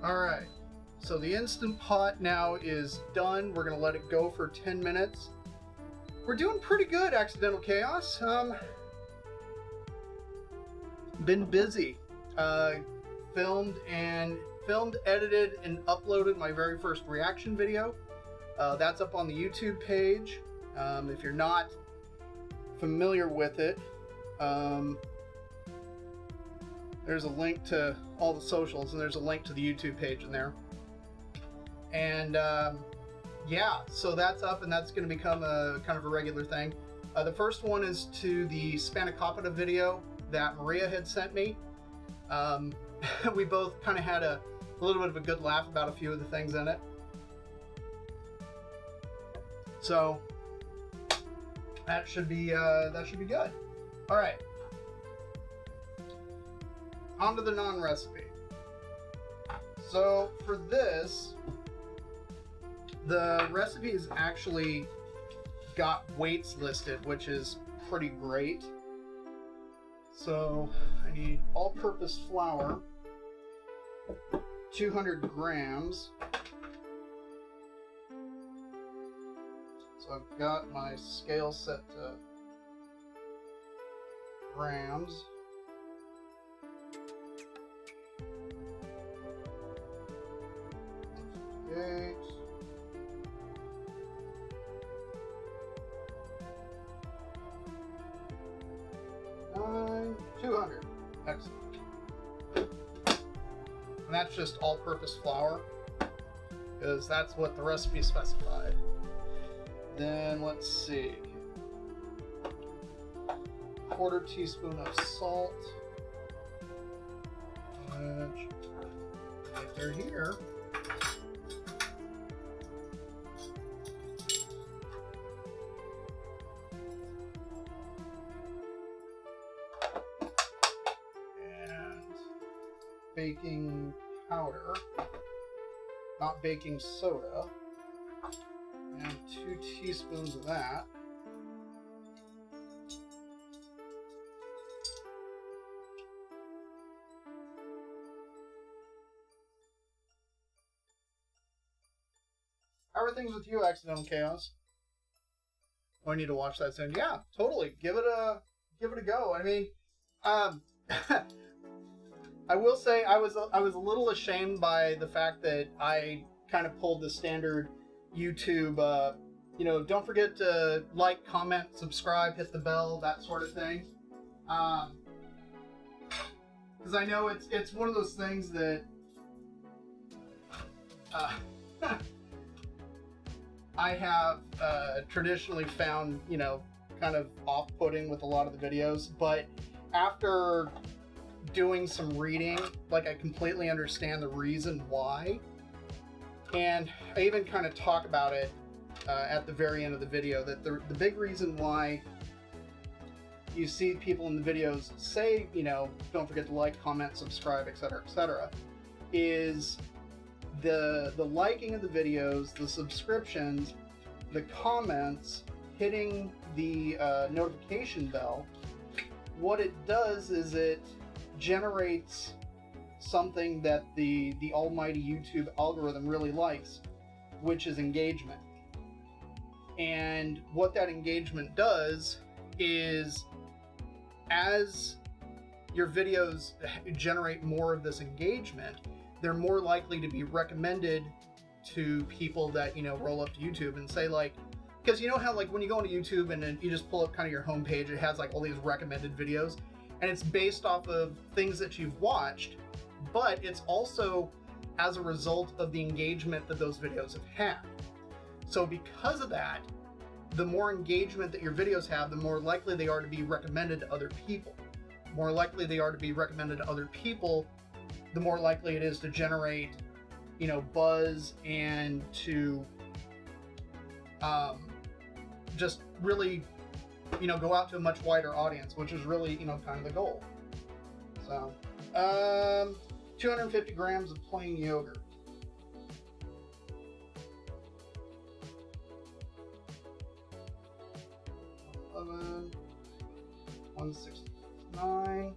All right. So the Instant Pot now is done. We're gonna let it go for 10 minutes. We're doing pretty good, Accidental Chaos. Been busy. Filmed, edited, and uploaded my very first reaction video. That's up on the YouTube page. If you're not familiar with it, there's a link to all the socials, and there's a link to the YouTube page in there. And yeah, so that's up, and that's going to become a kind of a regular thing. The first one is to the Spanakopita video that Maria had sent me. We both kind of had a little bit of a good laugh about a few of the things in it. So that should be good. All right. On to the naan recipe. So for this, the recipe is actually got weights listed, which is pretty great. So I need all-purpose flour, 200 grams. So I've got my scale set to grams. Okay. 200. Excellent. And that's just all-purpose flour, because that's what the recipe specified. Then let's see. 1/4 teaspoon of salt, which if they're here. Baking powder, not baking soda, and 2 teaspoons of that. How are things with you, Accidental Chaos? Oh, I need to watch that soon. Yeah, totally. Give it a go. I mean, I will say I was a little ashamed by the fact that I kind of pulled the standard YouTube, you know, don't forget to like, comment, subscribe, hit the bell, that sort of thing. Because I know it's one of those things that I have traditionally found, you know, kind of off-putting with a lot of the videos, but after doing some reading, like, I completely understand the reason why, and I even kind of talk about it at the very end of the video, that the big reason why you see people in the videos say, you know, don't forget to like, comment, subscribe, etc., is the liking of the videos, the subscriptions, the comments, hitting the notification bell. What it does is it generates something that the almighty YouTube algorithm really likes, which is engagement. And what that engagement does is, as your videos generate more of this engagement, they're more likely to be recommended to people that, you know, roll up to YouTube and say, like, because you know how, like, when you go into YouTube and then you just pull up kind of your homepage, it has like all these recommended videos, and it's based off of things that you've watched, but it's also as a result of the engagement that those videos have had. So because of that, the more engagement that your videos have, the more likely they are to be recommended to other people. The more likely they are to be recommended to other people, the more likely it is to generate, you know, buzz and to just really, you know, go out to a much wider audience, which is really, you know, kind of the goal. So, 250 grams of plain yogurt. $11, $169,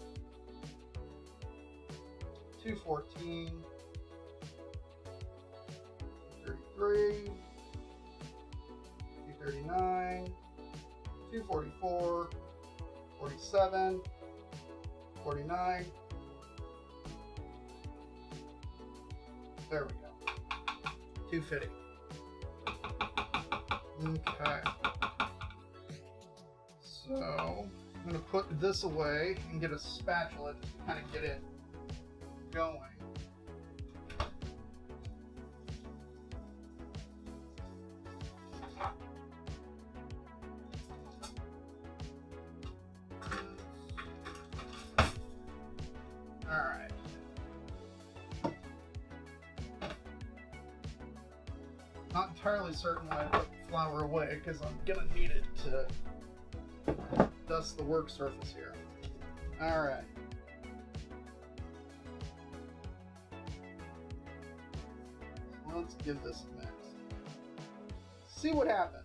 $214, $33, $239, $244, $47, $49. There we go. $250. Okay. So I'm going to put this away and get a spatula to kind of get it going. Alright. Not entirely certain why I put the flour away, because I'm going to need it to dust the work surface here. Alright. So let's give this a mix. See what happens.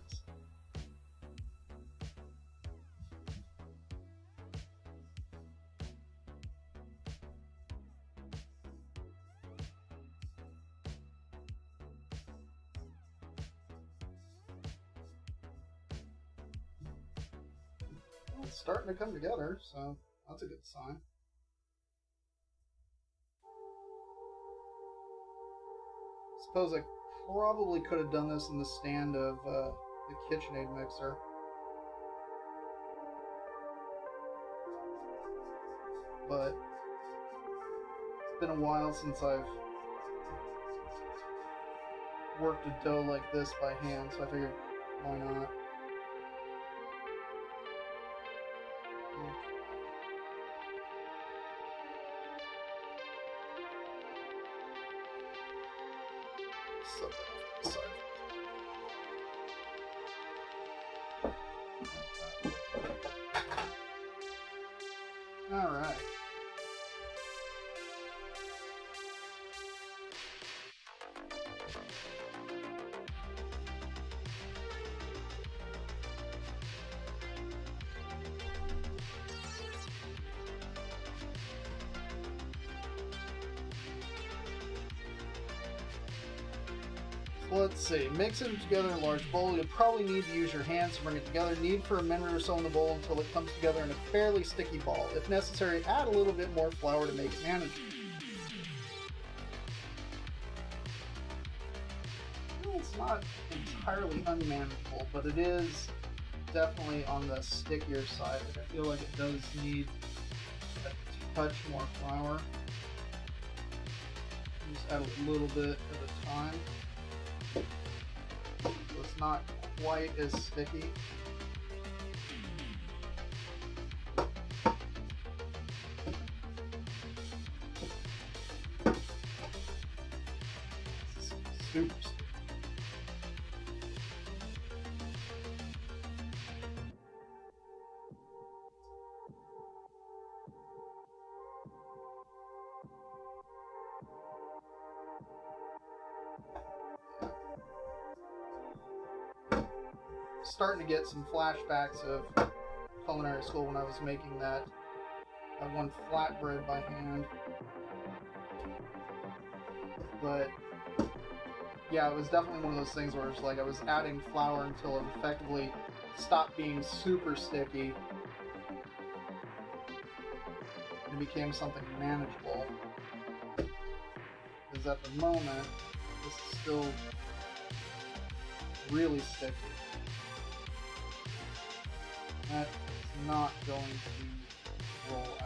It's starting to come together, so that's a good sign. Suppose I probably could have done this in the stand of the KitchenAid mixer. But it's been a while since I've worked a dough like this by hand, so I figured, why not? All right. Let's see, mix it together in a large bowl. You'll probably need to use your hands to bring it together. Knead for a minute or so in the bowl until it comes together in a fairly sticky ball. If necessary, add a little bit more flour to make it manageable. Well, it's not entirely unmanageable, but it is definitely on the stickier side. I feel like it does need a touch more flour. Just add a little bit at a time. So it's not quite as sticky. This is super sticky. Starting to get some flashbacks of culinary school when I was making that I won flatbread by hand. But yeah, it was definitely one of those things where it's like I was adding flour until it effectively stopped being super sticky and became something manageable. Because at the moment, this is still really sticky. That is not going to roll out.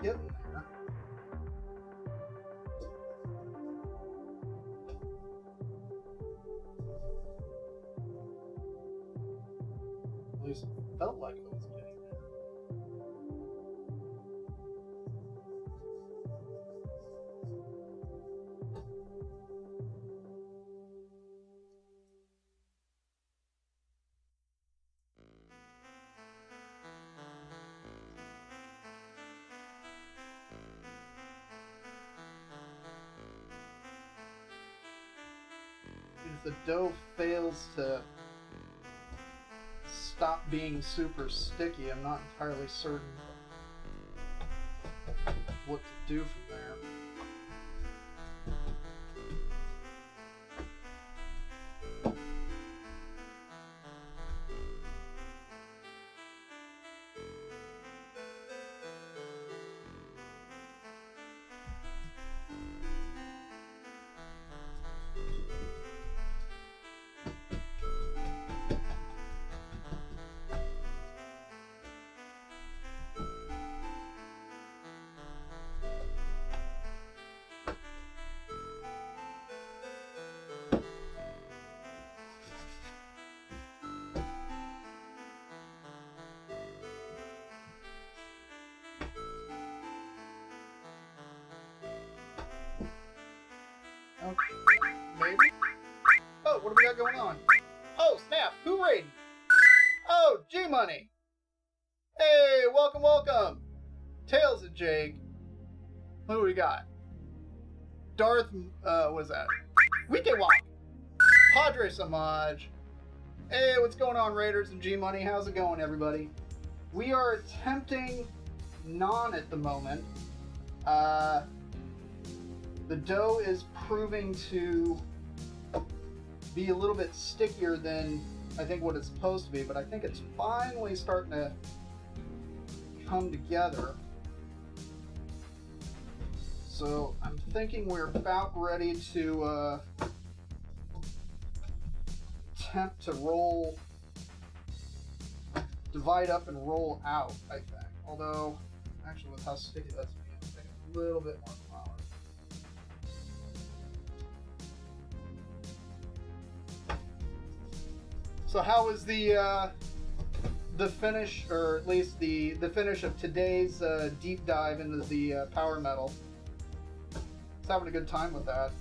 Getting there. At least it felt like it was getting there. If the dough fails to stop being super sticky, I'm not entirely certain what to do from there. Okay, maybe? Oh, what do we got going on? Oh, snap! Who raiding? Oh, G-Money! Hey, welcome, welcome! Tails and Jake. Who do we got? Darth, what is that? Weekend Walk! Padre Samaj. Hey, what's going on, Raiders and G-Money? How's it going, everybody? We are attempting naan at the moment. The dough is proving to be a little bit stickier than I think what it's supposed to be, but I think it's finally starting to come together. So I'm thinking we're about ready to attempt to roll, divide up and roll out, I think. Although, actually with how sticky that's being, I think a little bit more flour. So how was the finish, or at least the finish of today's deep dive into the power metal? Just having a good time with that.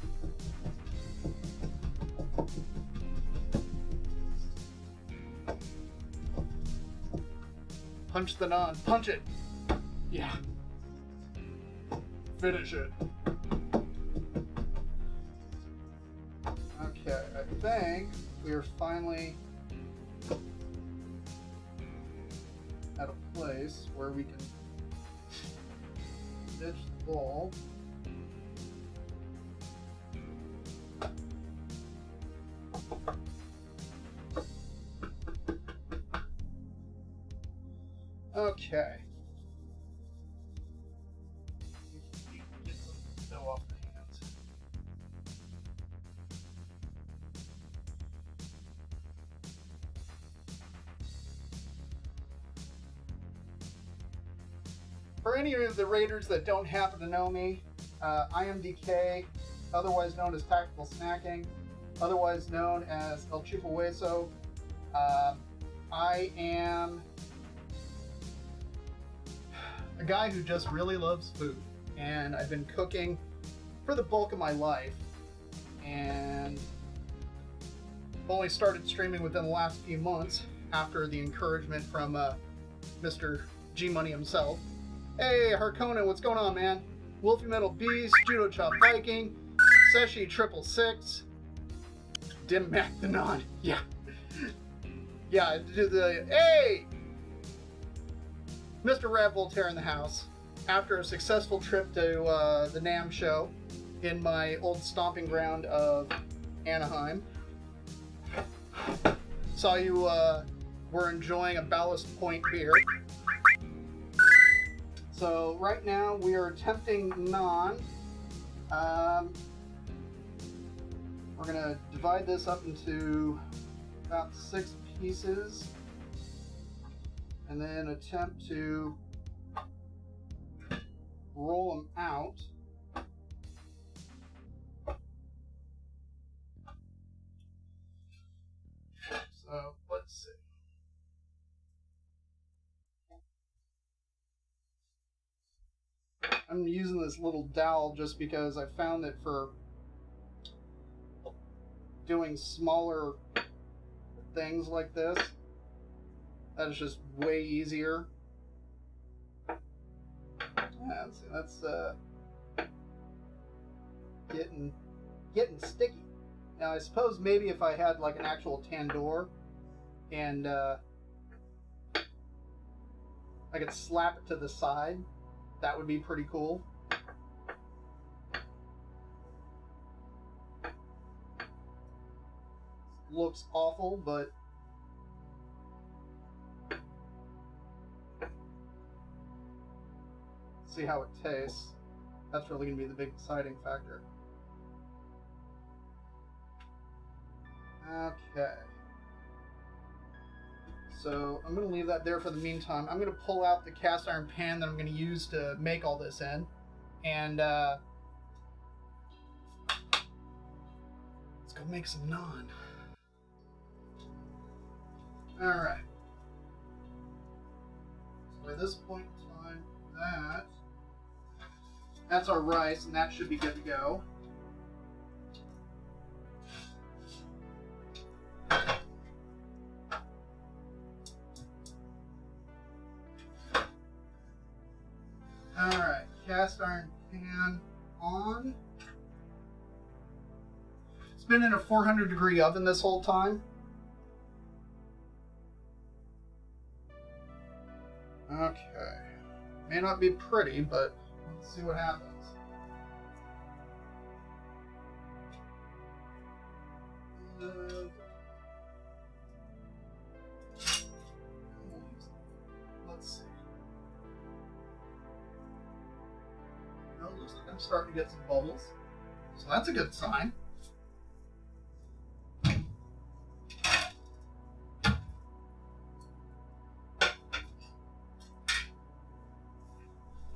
Punch the naan. Punch it! Yeah. Finish it. Okay, I think we are finally at a place where we can ditch the ball. Okay. Get some dough off the hands. For any of the raiders that don't happen to know me, I am Decay, otherwise known as Tactical Snacking, otherwise known as El Hueso. I am a guy who just really loves food, and I've been cooking for the bulk of my life, and only started streaming within the last few months after the encouragement from Mr. G Money himself. Hey, Harkonnen, what's going on, man? Wolfie Metal Beast, Judo Chop Viking, Seshi 666, Dim Mac the Naan. Yeah. Yeah, hey! Mr. Rap Voltaire in the house. After a successful trip to the NAMM show in my old stomping ground of Anaheim. Saw you were enjoying a Ballast Point beer. So right now we are attempting naan. We're gonna divide this up into about 6 pieces and then attempt to roll them out. So let's see. I'm using this little dowel just because I found that for doing smaller things like this, that is just way easier. Yeah, that's getting sticky. Now I suppose maybe if I had like an actual tandoor and I could slap it to the side, that would be pretty cool. Looks awful, but see how it tastes. That's really going to be the big deciding factor. Okay. So I'm going to leave that there for the meantime. I'm going to pull out the cast iron pan that I'm going to use to make all this in. And let's go make some naan. Alright. So at this point in time, that's our rice, and that should be good to go. Alright, cast iron pan on. It's been in a 400-degree oven this whole time. Okay. May not be pretty, but let's see what happens. Let's see. Oh, looks like I'm starting to get some bubbles. So that's a good sign.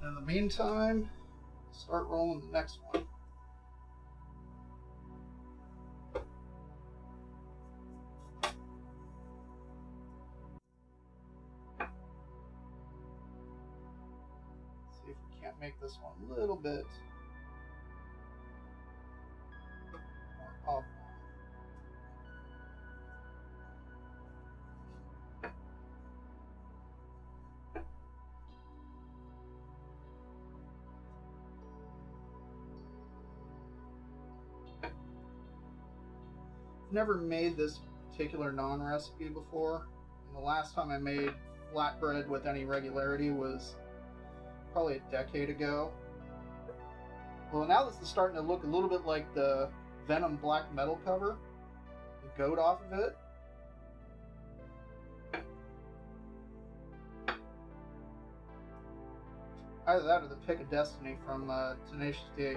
In the meantime, start rolling the next one. See if we can't make this one a little bit more oblong. Never made this particular naan recipe before, and the last time I made flatbread with any regularity was probably a decade ago. Well, now this is starting to look a little bit like the Venom black metal cover, the goat off of it. Either that or the Pick of Destiny from Tenacious D.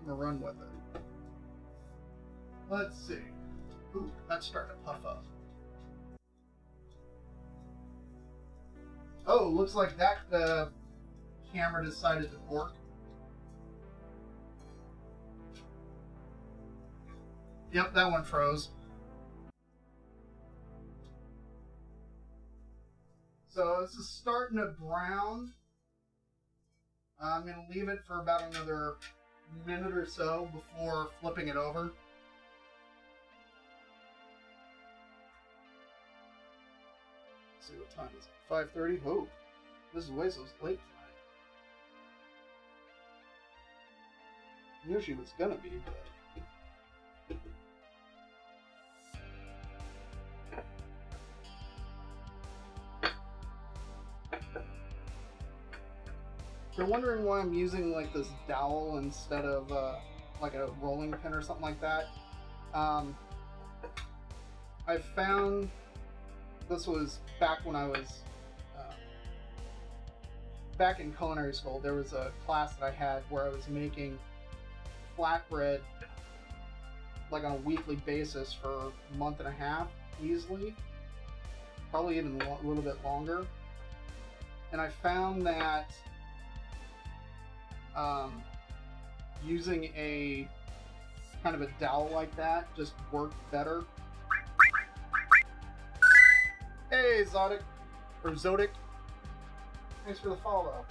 I'm gonna run with it. Let's see. Ooh, that's starting to puff up. Oh, looks like that camera decided to work. Yep, that one froze. So this is starting to brown. I'm going to leave it for about another minute or so before flipping it over. Let's see what time is it? 5:30. Oh, this is Hueso's late tonight. I knew she was gonna be, but. If you're wondering why I'm using like this dowel instead of like a rolling pin or something like that, I found this was back when I was back in culinary school. There was a class that I had where I was making flatbread like on a weekly basis for a month and a half easily, probably even a little bit longer. And I found that using a kind of a dowel like that just worked better. Hey, Zodic, or Zodic, thanks for the follow.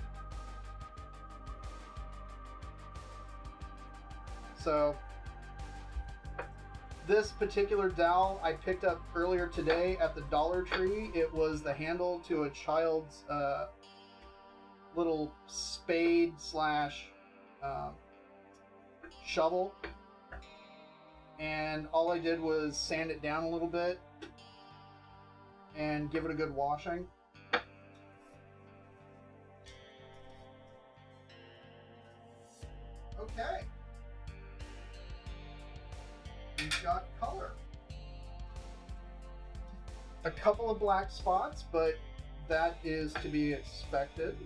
So, this particular dowel I picked up earlier today at the Dollar Tree. It was the handle to a child's little spade slash shovel, and all I did was sand it down a little bit and give it a good washing. Okay, we've got color. A couple of black spots, but that is to be expected.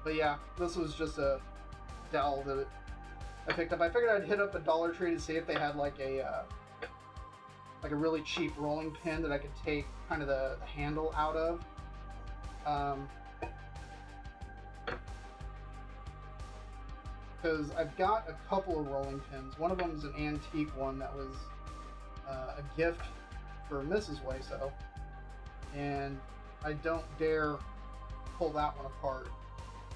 But yeah, this was just a dowel that I picked up. I figured I'd hit up a Dollar Tree to see if they had like a really cheap rolling pin that I could take kind of the handle out of. Because I've got a couple of rolling pins. One of them is an antique one that was a gift for Mrs. Hueso, and I don't dare pull that one apart.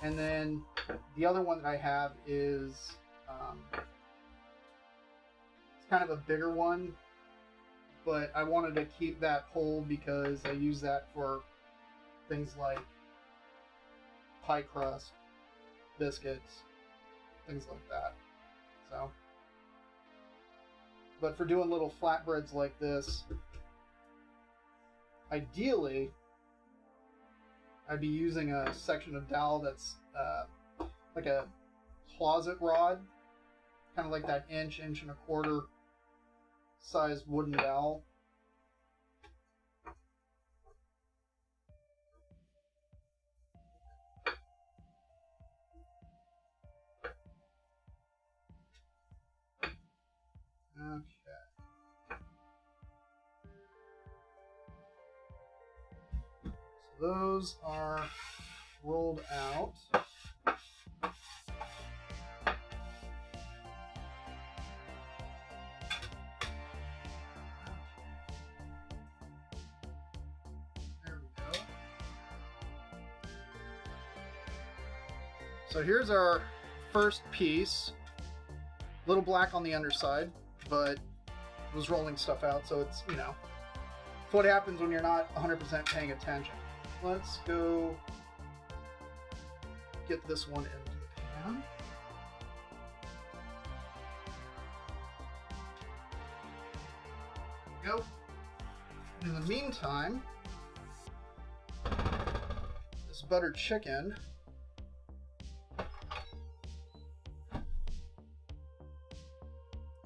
And then the other one that I have is it's kind of a bigger one, but I wanted to keep that whole because I use that for things like pie crust, biscuits, things like that. So, but for doing little flatbreads like this, ideally I'd be using a section of dowel that's like a closet rod, kind of like that inch and a quarter sized wooden dowel. Okay. So those are rolled out. There we go. So here's our first piece. A little black on the underside, but it was rolling stuff out, so it's, you know, it's what happens when you're not 100% paying attention. Let's go get this one into the pan. There we go. In the meantime, this buttered chicken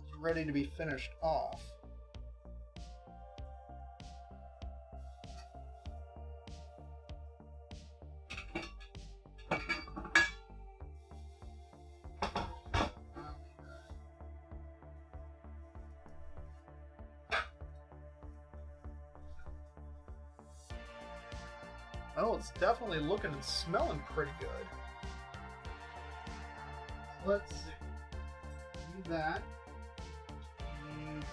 is ready to be finished off. Oh, it's definitely looking and smelling pretty good. Let's see. Need that. Need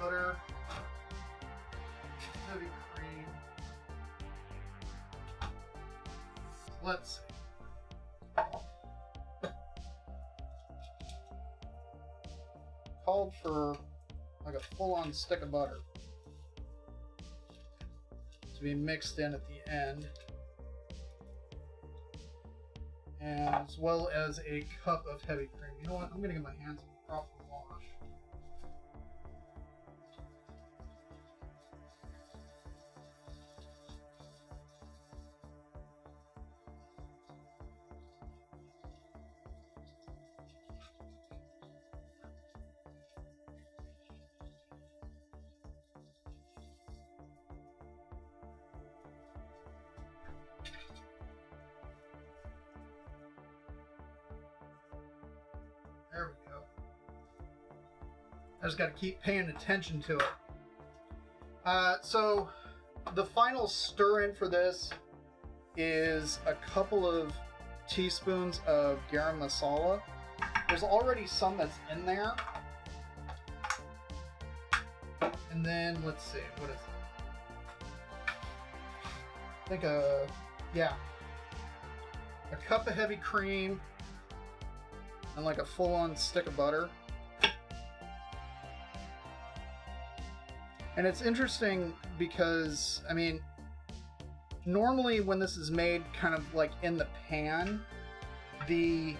butter. Heavy cream. Let's see. Called for like a full-on stick of butter to be mixed in at the end, as well as a cup of heavy cream. You know what? I'm gonna get my hands a proper wash. There we go. I just got to keep paying attention to it. So the final stir in for this is a couple of teaspoons of garam masala. There's already some that's in there. And then let's see, what is it? I think a cup of heavy cream and like a full-on stick of butter. And it's interesting because, I mean, normally when this is made kind of like in the pan, the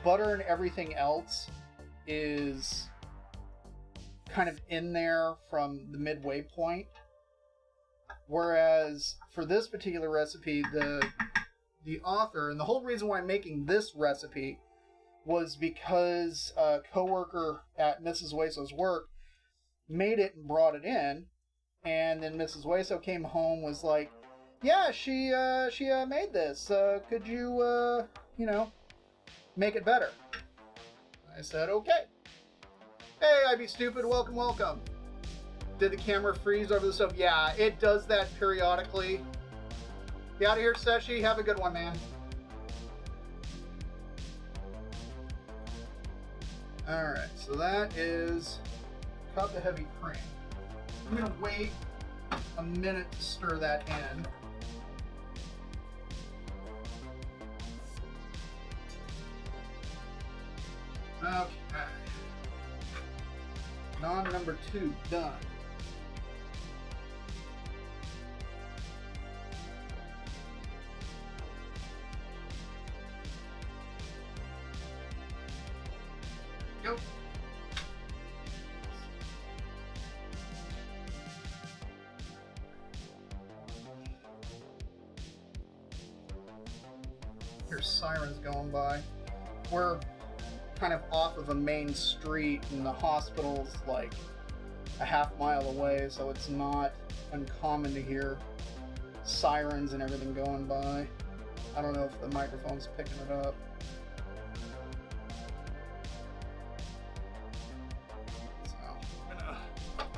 butter and everything else is kind of in there from the midway point. Whereas for this particular recipe, the author, and the whole reason why I'm making this recipe was because a coworker at Mrs. Hueso's work made it and brought it in, and then Mrs. Hueso came home, was like, yeah, she made this, could you you know, make it better? I said, okay. Hey, I Be Stupid, welcome, welcome. Did the camera freeze over the stuff? Yeah, it does that periodically. Get out of here, Seshi. Have a good one, man. Alright, so that is a cup of heavy cream. I'm going to wait a minute to stir that in. Okay. Naan number 2 done. Go. Here's sirens going by. We're kind of off of a main street, and the hospital's like a half-mile away, so it's not uncommon to hear sirens and everything going by. I don't know if the microphone's picking it up.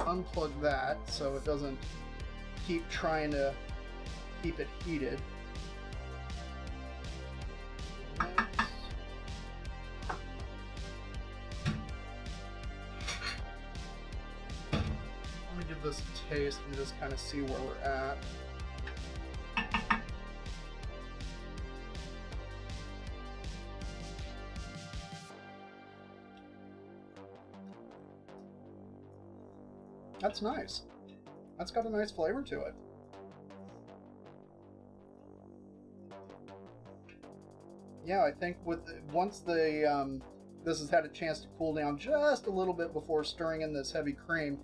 Unplug that so it doesn't keep trying to keep it heated. Let me give this a taste and just kind of see where we're at. That's nice. That's got a nice flavor to it. Yeah, I think once the this has had a chance to cool down just a little bit before stirring in this heavy cream,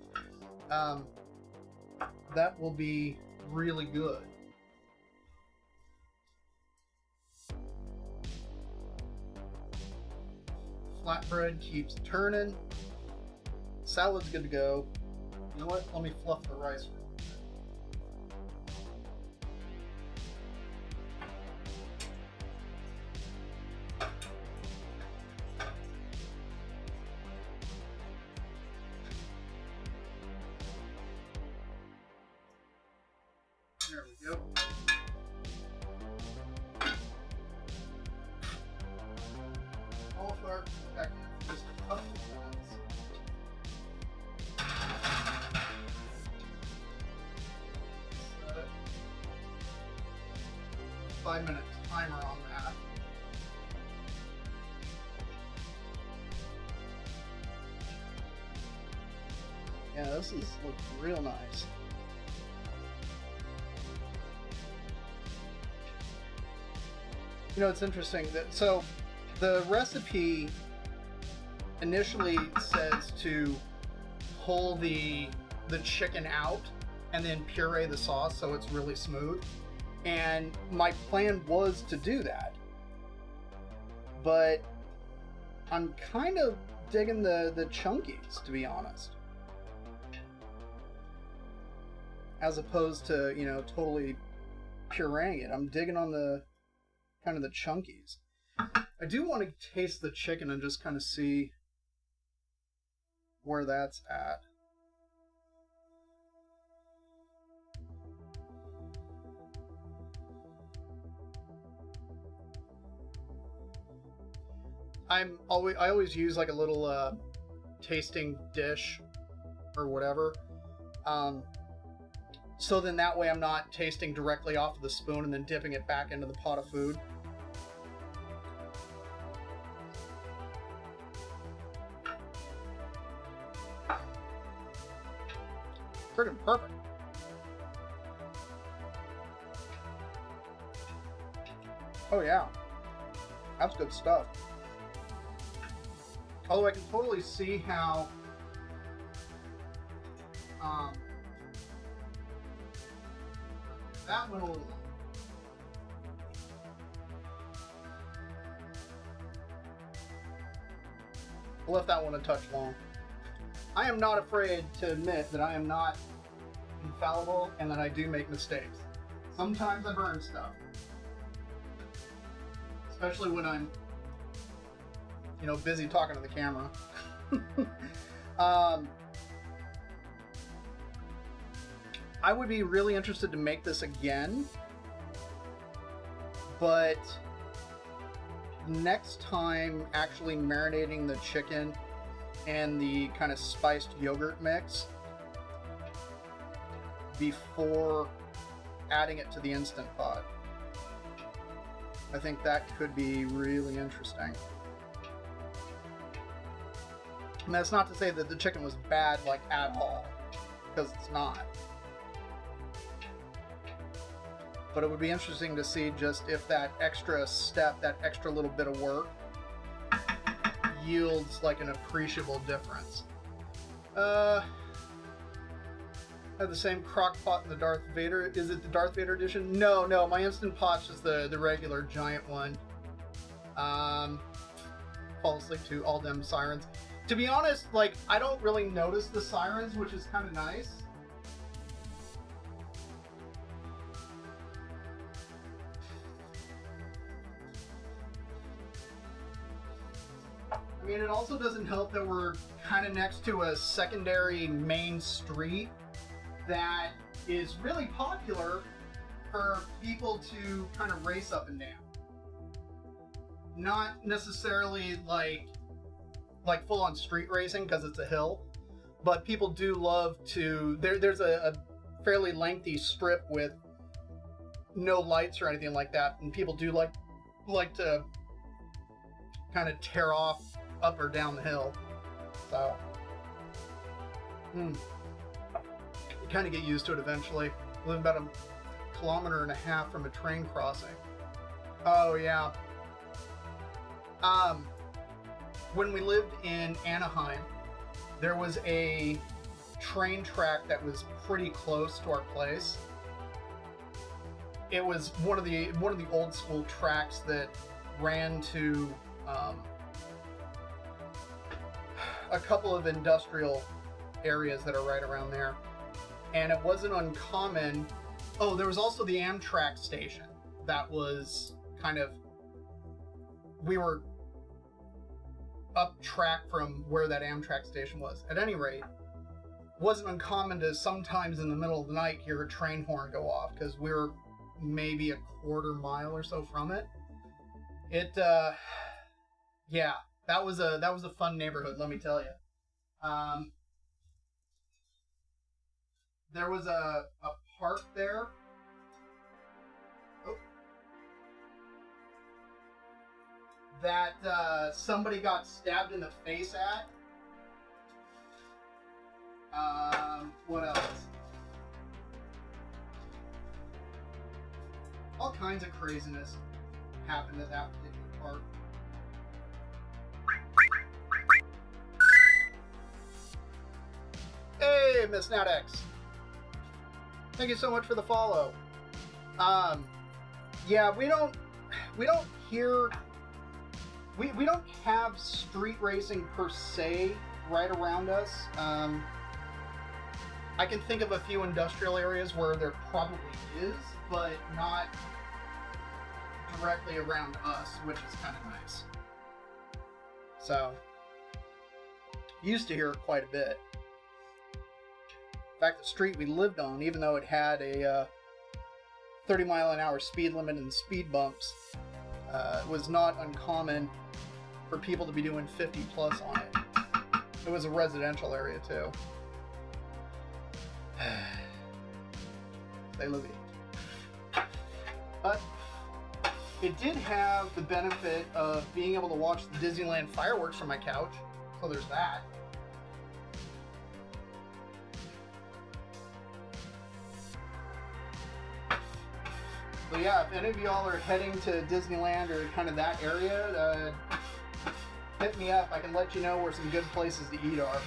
that will be really good. Flatbread keeps turning. Salad's good to go. You know what? Let me fluff the rice. There we go. Cauliflower back in just a couple of minutes. Set it. 5-minute timer on that. Yeah, this looks real nice. You know, it's interesting that so the recipe initially says to pull the chicken out and then puree the sauce so it's really smooth. And my plan was to do that. But I'm kind of digging the chunkies, to be honest. As opposed to, you know, totally pureeing it. I'm digging on the kind of the chunkies. I do want to taste the chicken and just kind of see where that's at. I always use like a little tasting dish or whatever. So then that way I'm not tasting directly off of the spoon and then dipping it back into the pot of food. Freaking perfect. Oh yeah, that's good stuff. Although I can totally see how that went a little long. I left that one a touch long. I am not afraid to admit that I am not infallible and that I do make mistakes. Sometimes I burn stuff. Especially when I'm, you know, busy talking to the camera. I would be really interested to make this again, but next time actually marinating the chicken and the kind of spiced yogurt mix before adding it to the Instant Pot. I think that could be really interesting. And that's not to say that the chicken was bad, like, at all, because it's not. But it would be interesting to see just if that extra step, that extra little bit of work, yields like an appreciable difference. I have the same crock pot in the Darth Vader. Is it the Darth Vader edition? No, no, my Instant Pot's just the regular giant one. Fall asleep to all them sirens. To be honest, like, I don't really notice the sirens, which is kind of nice. I mean, it also doesn't help that we're kind of next to a secondary main street that is really popular for people to kind of race up and down. Not necessarily like full-on street racing because it's a hill, but people do love to. There's a fairly lengthy strip with no lights or anything like that, and people do like to kind of tear off up or down the hill. So you kind of get used to it eventually. I live about 1.5 kilometers from a train crossing. Oh yeah. When we lived in Anaheim, there was a train track that was pretty close to our place. It was one of the old school tracks that ran to a couple of industrial areas that are right around there. And it wasn't uncommon. Oh, there was also the Amtrak station that was kind of, we were up track from where that Amtrak station was. At any rate, wasn't uncommon to sometimes in the middle of the night hear a train horn go off because we were maybe a quarter mile or so from it. Yeah, that was a fun neighborhood, let me tell you. There was a park there. Oh. That somebody got stabbed in the face at. What else? All kinds of craziness happened at that particular park. Hey, Miss Nadex. Thank you so much for the follow. Yeah, we don't hear, we don't have street racing per se right around us. I can think of a few industrial areas where there probably is, but not directly around us, which is kind of nice. So, used to hear it quite a bit. In fact, the street we lived on, even though it had a 30-mile-an-hour speed limit and speed bumps, it was not uncommon for people to be doing 50 plus on it. It was a residential area too. They live it. But it did have the benefit of being able to watch the Disneyland fireworks from my couch, so there's that. So yeah, if any of y'all are heading to Disneyland or kind of that area, hit me up. I can let you know where some good places to eat are.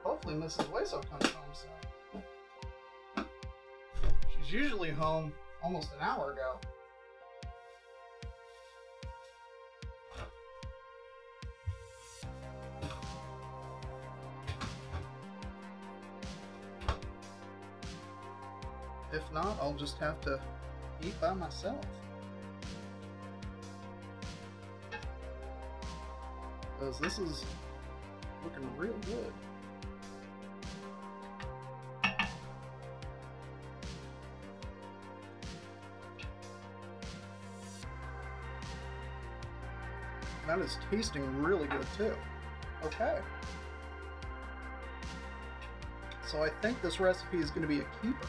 Hopefully Mrs. Hueso comes home soon. She's usually home almost an hour ago. If not, I'll just have to eat by myself. Because this is looking real good. That is tasting really good too. Okay. So I think this recipe is going to be a keeper.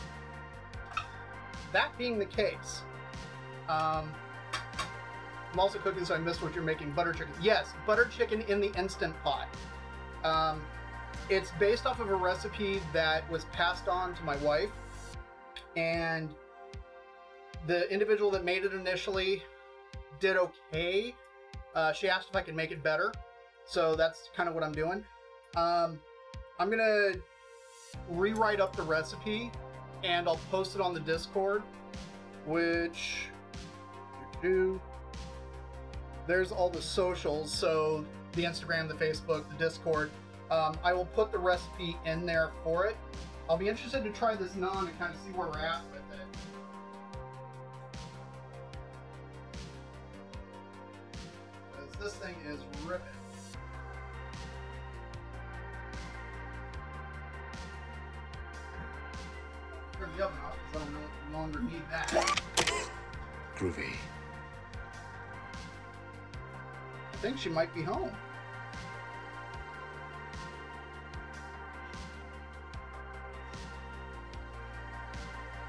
That being the case, I'm also cooking, so I missed what you're making. Butter chicken. Yes, butter chicken in the Instant Pot. It's based off of a recipe that was passed on to my wife, and the individual that made it initially did okay. She asked if I could make it better, so that's kind of what I'm doing. I'm gonna rewrite up the recipe, and I'll post it on the Discord, which there's all the socials, so the Instagram, the Facebook, the Discord. I will put the recipe in there for it. I'll be interested to try this naan and kind of see where we're at with it. This thing is ripping. Turn the oven off because I no longer need that. Groovy. I think she might be home.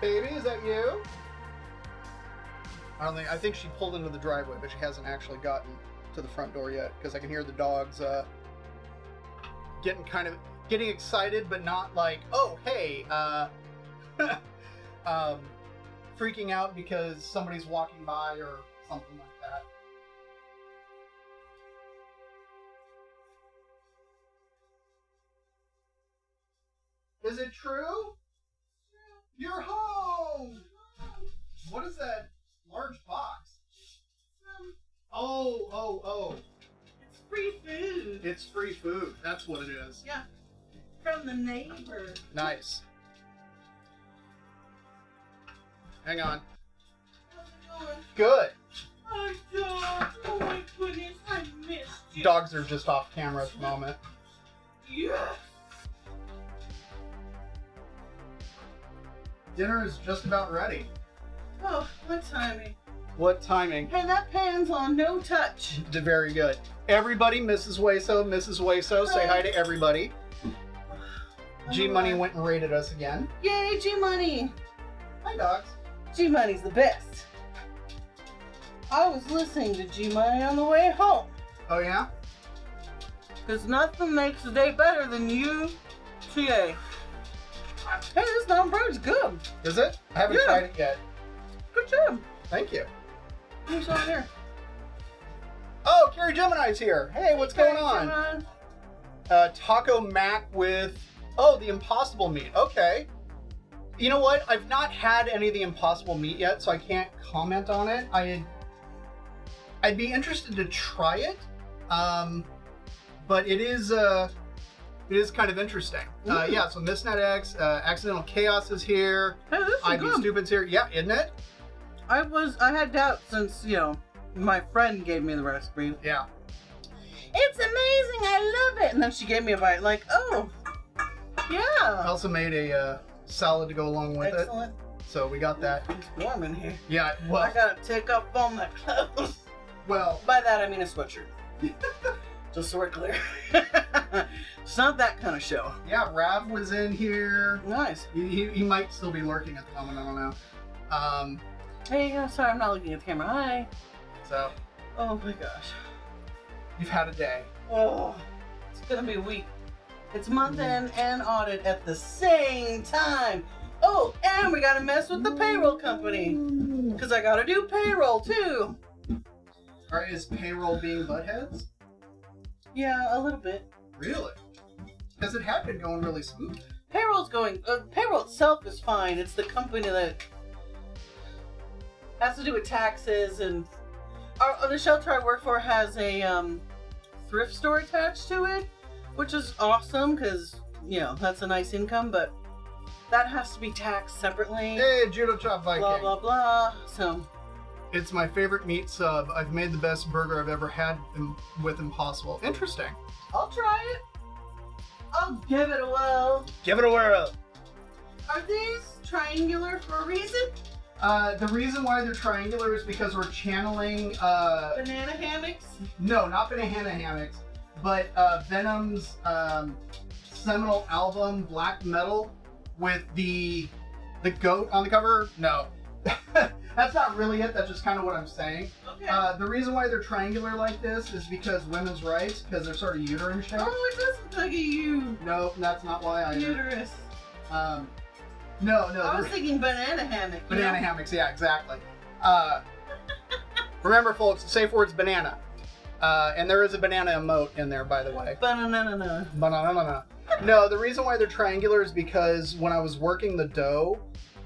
Baby, is that you? I think she pulled into the driveway, but she hasn't actually gotten to the front door yet, because I can hear the dogs getting excited, but not like, oh hey, freaking out because somebody's walking by or something like that. Is it true? You're home! What is that large box? Oh. It's free food. It's free food. That's what it is. Yeah. from the neighbor. Nice. Hang on. How's it going? Good. Hi, dog. Oh my goodness, I missed you. Dogs are just off camera at the moment. Yes. Dinner is just about ready. Oh, what timing? What timing? Hey, that pan's on no touch. Very good. Everybody, Mrs. Hueso, say hi to everybody. G-Money went and raided us again. Yay, G-Money. Hi, dogs. G-Money's the best. I was listening to G-Money on the way home. Oh, yeah? Because nothing makes the day better than you, TA. Hey, this non-bro's good. Is it? I haven't Yeah. tried it yet. Good job. Thank you. Who's on here? Oh, Carrie Gemini's here. Hey, what's going on? Gemini. Taco Mac with, oh, the Impossible meat. Okay. You know what? I've not had any of the Impossible meat yet, so I can't comment on it. I'd be interested to try it, but it is kind of interesting. Yeah, so MissNet X, Accidental Chaos is here. Hey, this is I'd Be good. Stupid's here. Yeah, isn't it? I had doubts since, you know, my friend gave me the recipe. Yeah. It's amazing, I love it. And then she gave me a bite, like, oh, I yeah. also made a salad to go along with Excellent. it, so we got that. It's warm in here. Yeah, I well, gotta take off all my clothes. well, By that I mean a sweatshirt. Just so we're clear. It's not that kind of show. yeah, Rav was in here. Nice. He might still be lurking at the moment, I don't know. Hey, I'm sorry, I'm not looking at the camera. Hi. So, Oh my gosh. you've had a day. Oh, it's gonna be a week. It's month end and audit at the same time. Oh, and we gotta mess with the payroll company. Because I gotta do payroll too. Or is payroll being buttheads? Yeah, a little bit. Really? Because it had been going really smooth. Payroll itself is fine. It's the company that has to do with taxes, and the shelter I work for has a thrift store attached to it, which is awesome because, you know, that's a nice income, but that has to be taxed separately. Hey, Judo Chop Viking. Blah, blah, blah. So, It's my favorite meat sub. I've made the best burger I've ever had with Impossible. Interesting. I'll try it. I'll give it a whirl. Give it a whirl. Are these triangular for a reason? The reason why they're triangular is because we're channeling, Banana hammocks? no, not banana hammocks, but Venom's seminal album, Black Metal, with the goat on the cover. No. That's not really it, that's just kind of what I'm saying. Okay. The reason why they're triangular like this is because women's rights, because they're sort of uterine shaped. Oh, it doesn't look like a No, that's not why either. uterus. No, I was they're thinking banana hammock. you banana know? hammocks, yeah, exactly. Remember, folks, safe word's banana. And there is a banana emote in there, by the way. Banana. Banana. No, the reason why they're triangular is because when I was working the dough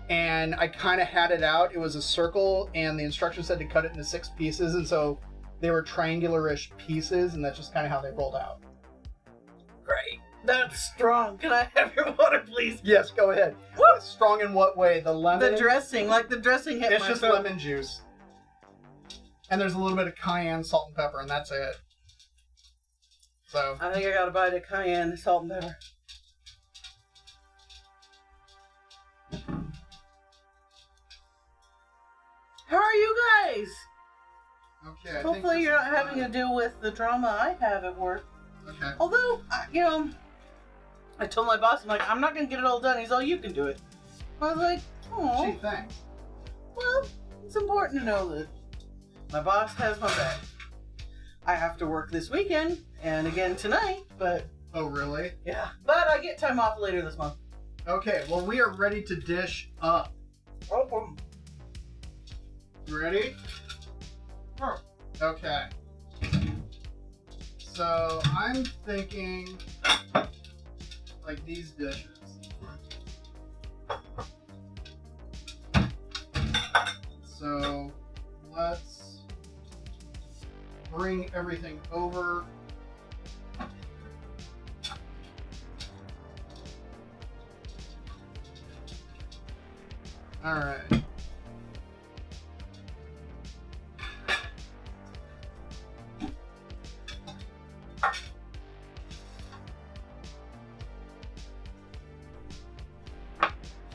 and I kind of had it out, it was a circle and the instructions said to cut it into 6 pieces, and so they were triangular-ish pieces, and that's just kind of how they rolled out. Great. That's strong. Can I have your water, please? Yes, go ahead. Woo! Strong in what way? The lemon? The dressing, like the dressing hit It's my just throat. lemon juice. And there's a little bit of cayenne, salt, and pepper, and that's it. So, I think I gotta buy the cayenne, salt, and pepper. How are you guys? okay. I think Hopefully this you're is not having to fine. deal with the drama I have at work. Okay. Although, you know, I told my boss, I'm like, I'm not gonna get it all done. He's all, you can do it. I was like, oh, Gee, thanks. well, it's important to know that my boss has my back. I have to work this weekend and again tonight, but Oh, really? yeah. But I get time off later this month. Okay, well, we are ready to dish up. Oh, You ready? Okay. So, I'm thinking like these dishes. So, let's bring everything over. Alright.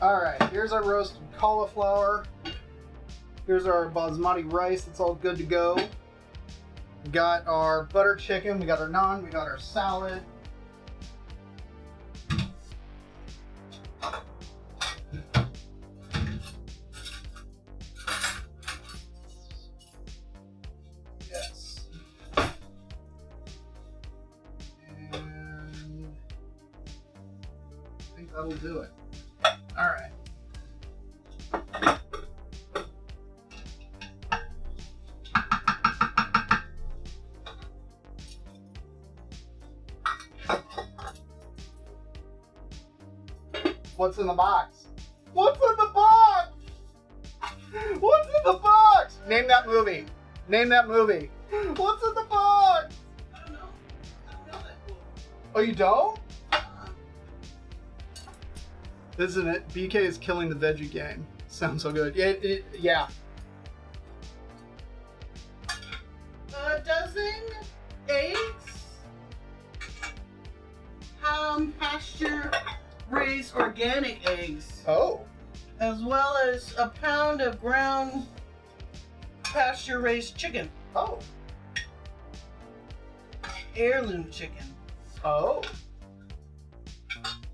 Alright, here's our roasted cauliflower. Here's our basmati rice. It's all good to go. We got our butter chicken. We got our naan. We got our salad. Yes. And I think that'll do it. All right. What's in the box? What's in the box? What's in the box? Name that movie. Name that movie. What's in the box? I don't know. I don't know that movie. Oh, you don't? Isn't it? BK is killing the veggie game. Sounds so good. Yeah. A dozen eggs, pasture-raised organic eggs, Oh. as well as a pound of ground pasture-raised chicken, Oh. heirloom chicken. Oh.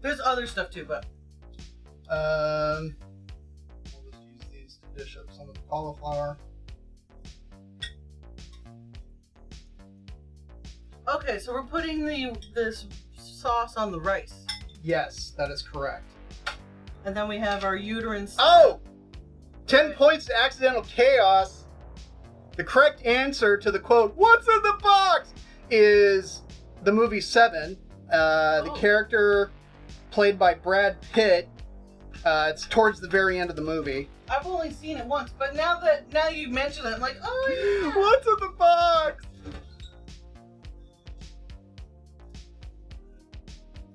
There's other stuff too, but I'll just use these to dish up some of the cauliflower. okay. So we're putting this sauce on the rice, Yes, that is correct. and then we have our uterine. Oh! 10 points to accidental chaos. The correct answer to the quote, "What's in the box?" is the movie Seven. The character played by Brad Pitt. It's towards the very end of the movie. I've only seen it once, but now you mention it, I'm like, oh yeah. What's in the box?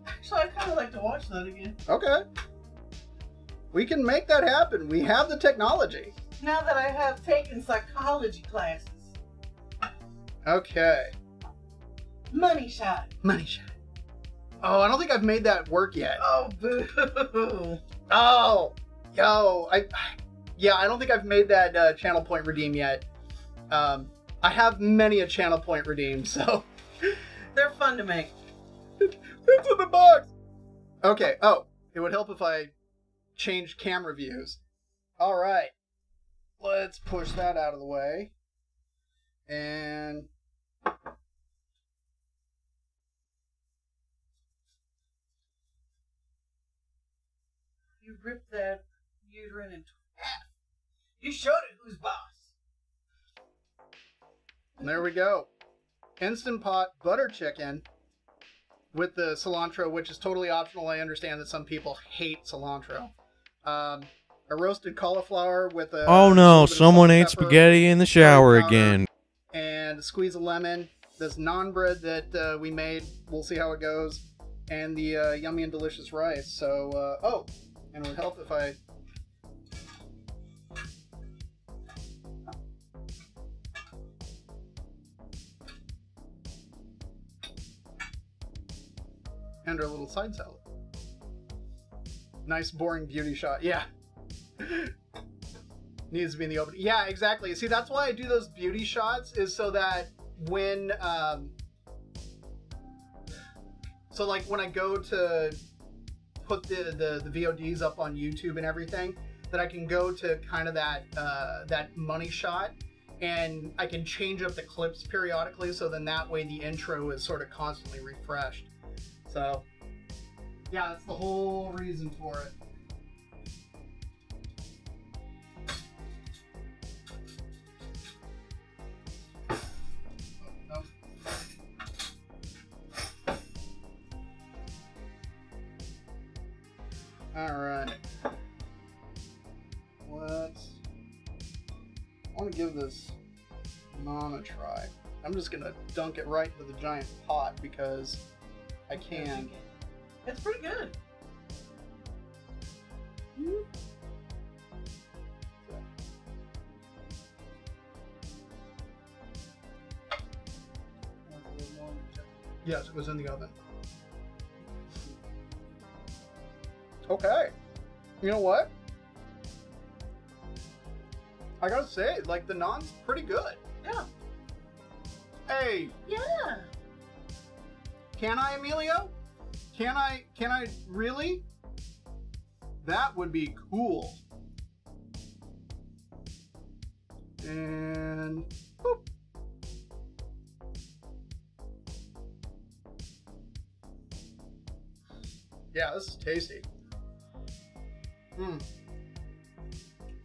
Actually, I kind of like to watch that again. Okay. We can make that happen. We have the technology. Now that I have taken psychology classes. Okay. Money shot. Money shot. Oh, I don't think I've made that work yet. Oh, boo. Oh, yo, I don't think I've made that channel point redeem yet. I have many a channel point redeem, so. They're fun to make. It's in the box. Okay. Oh, it would help if I changed camera views. All right. Let's push that out of the way. And You ripped that uterine in half. You showed it who's boss. there we go. Instant Pot butter chicken with the cilantro, which is totally optional. I understand that some people hate cilantro. A roasted cauliflower with a... Oh little no, bit of someone salt, ate pepper, spaghetti in the shower powder, again. and a squeeze of lemon. This naan bread that we made, we'll see how it goes. And the yummy and delicious rice. So, oh, and it would help if I... And our little side salad. Nice, boring beauty shot. Yeah. Needs to be in the open. Yeah, exactly. See, that's why I do those beauty shots, is so that when, so like when I go to put the VODs up on YouTube and everything, that I can go to kind of that money shot, and I can change up the clips periodically, so then that way the intro is sort of constantly refreshed. So, yeah, that's the whole reason for it. Alright. I want to give this naan a try. I'm just going to dunk it right into the giant pot because I can. It's pretty good. Yes, it was in the oven. Okay. You know what? I gotta say, like, the naan's pretty good. Yeah. Hey, Yeah. can I, Emilio? Can I really? That would be cool. And boop. Yeah, this is tasty. It's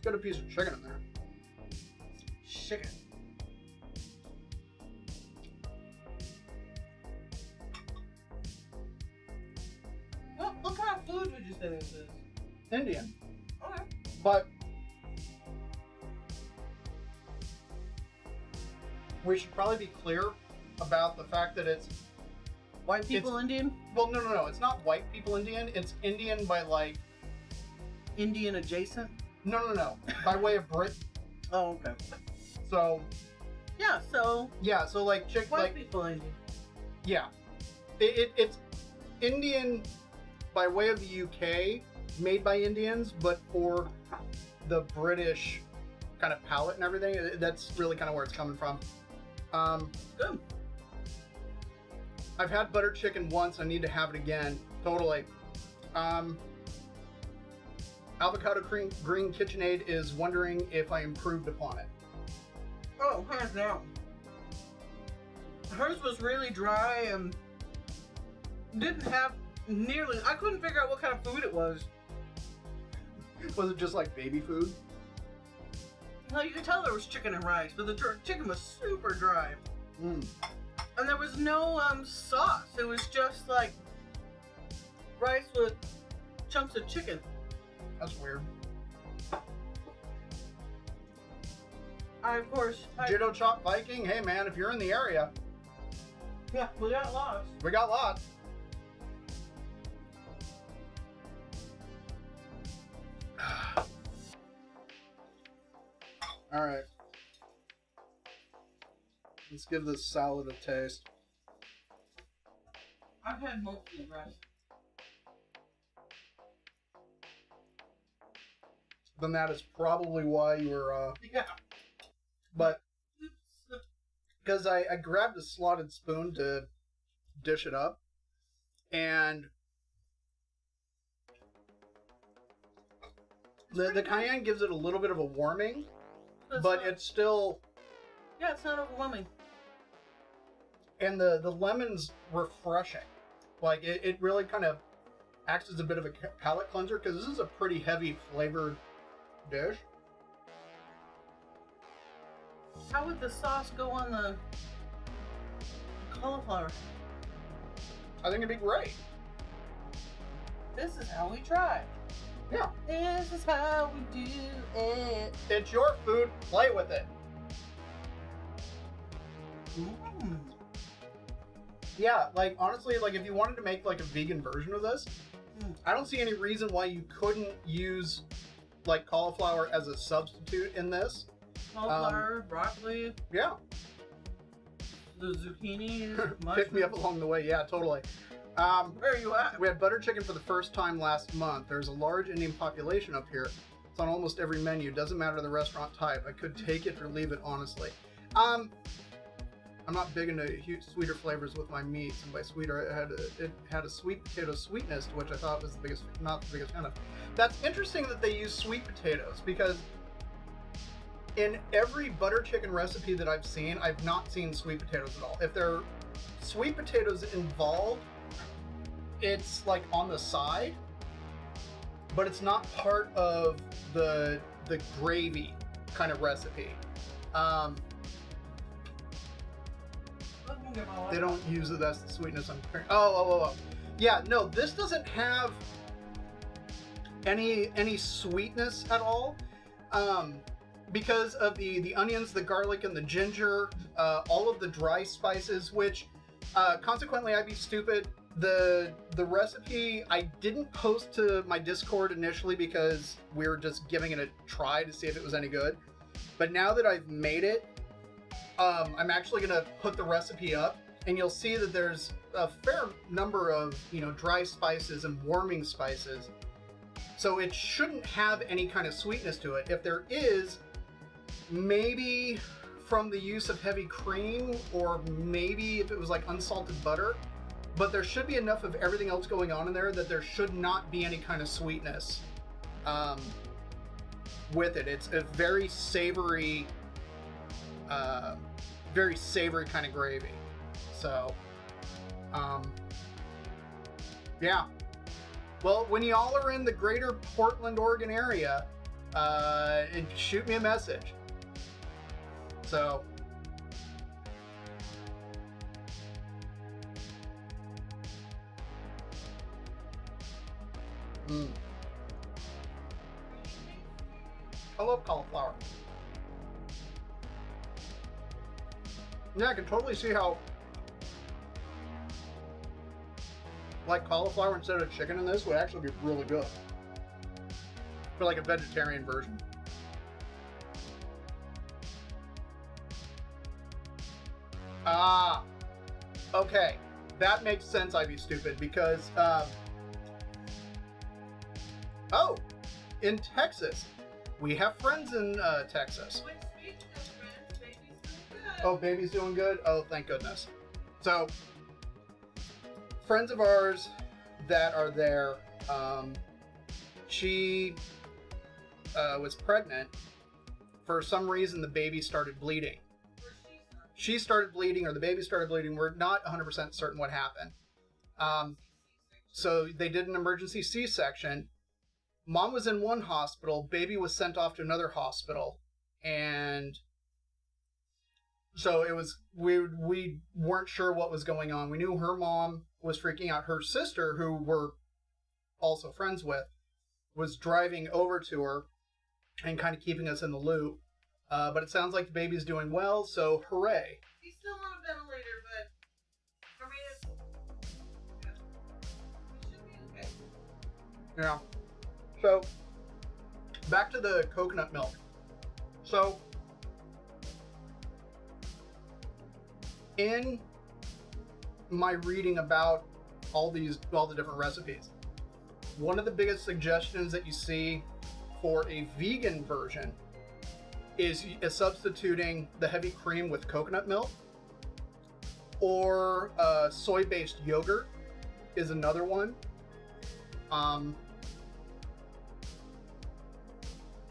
got a piece of chicken in there. Chicken. What kind of food would you say this is? Indian. Okay. But we should probably be clear about the fact that it's White people Indian? well, no. It's not white people Indian. It's Indian by like Indian adjacent? no. By way of Brit. Oh, okay. So Yeah, so yeah, so like white people Indian. yeah, it's Indian by way of the UK, made by Indians, but for the British kind of palate and everything. That's really kind of where it's coming from. Good. I've had butter chicken once. I need to have it again. Totally. Avocado Green KitchenAid is wondering if I improved upon it. Oh, hands down. Hers was really dry and didn't have nearly. I couldn't figure out what kind of food it was. Was it just like baby food? No, you could tell there was chicken and rice, but the chicken was super dry. Mm. And there was no sauce. It was just like rice with chunks of chicken. That's weird. Of course. Jitto Chop Viking, hey man, if you're in the area, Yeah, we got lost. we got lots. All right. Let's give this salad a taste. I've had mostly rice. Then that is probably why you were, Yeah. but because I grabbed a slotted spoon to dish it up, and the cayenne gives it a little bit of a warming, but it's still, yeah, it's not overwhelming. and the lemon's refreshing. Like, it really kind of acts as a bit of a palate cleanser, because this is a pretty heavy flavored dish. How would the sauce go on the cauliflower? I think it'd be great. This is how we try. Yeah. This is how we do it. It's your food, play with it. Yeah, like, honestly, like, if you wanted to make, like, a vegan version of this, I don't see any reason why you couldn't use, like, cauliflower as a substitute in this. Cauliflower, broccoli, Yeah. the zucchini, Pick me up along the way. Yeah, totally. Where are you at? We had butter chicken for the first time last month. There's a large Indian population up here. It's on almost every menu. Doesn't matter the restaurant type. I could take it or leave it, honestly. I'm not big into sweeter flavors with my meats, and by sweeter, it had a sweet potato sweetness, to which I thought was not the biggest fan of. That's interesting that they use sweet potatoes, because in every butter chicken recipe that I've seen, I've not seen sweet potatoes at all. If there are sweet potatoes involved, it's like on the side, but it's not part of the gravy kind of recipe. They don't use it. That's the sweetness I'm comparing. Oh. Yeah, no, this doesn't have any sweetness at all. Because of the onions, the garlic, and the ginger, all of the dry spices, which consequently, I'd be stupid. The recipe I didn't post to my Discord initially because we were just giving it a try to see if it was any good. But now that I've made it, I'm actually gonna put the recipe up, and you'll see that there's a fair number of, you know, dry spices and warming spices. So it shouldn't have any kind of sweetness to it. If there is, maybe from the use of heavy cream, or maybe if it was like unsalted butter, but there should be enough of everything else going on in there that there should not be any kind of sweetness with it. It's a very savory kind of gravy. So, yeah. Well, when y'all are in the greater Portland, Oregon area, shoot me a message. So, I love cauliflower. Yeah, I can totally see how, like, cauliflower instead of chicken in this would actually be really good for like a vegetarian version. Ah, okay, that makes sense. I'd be stupid because oh, in Texas, we have friends in Texas. Oh, baby's doing good? Oh, thank goodness. So, friends of ours that are there, she was pregnant. For some reason, the baby started bleeding. She started bleeding, or the baby started bleeding. We're not 100% certain what happened. So they did an emergency C-section. Mom was in one hospital. Baby was sent off to another hospital. And so it was, we weren't sure what was going on. We knew her mom was freaking out. Her sister, who we're also friends with, was driving over to her and kind of keeping us in the loop. But it sounds like the baby's doing well, so hooray. He's still on a ventilator, but I mean, it should be okay. Yeah. So, back to the coconut milk. So, in my reading about all the different recipes, one of the biggest suggestions that you see for a vegan version is substituting the heavy cream with coconut milk, or soy-based yogurt is another one.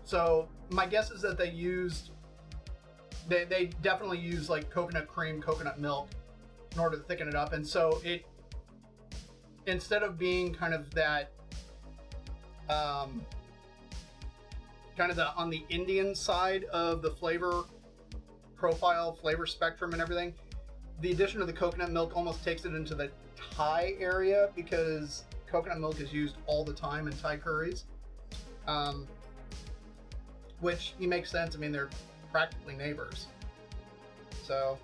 So my guess is that they definitely use like coconut cream, coconut milk in order to thicken it up. And so it, instead of being kind of that, kind of on the Indian side of the flavor profile, flavor spectrum and everything, the addition of the coconut milk almost takes it into the Thai area, because coconut milk is used all the time in Thai curries. Which makes sense. I mean, they're practically neighbors. So,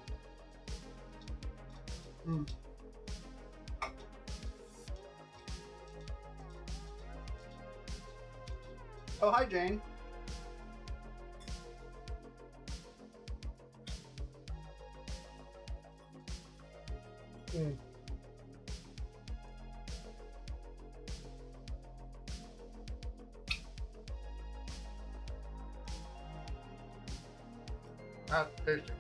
Oh, hi, Jane. That's tasty.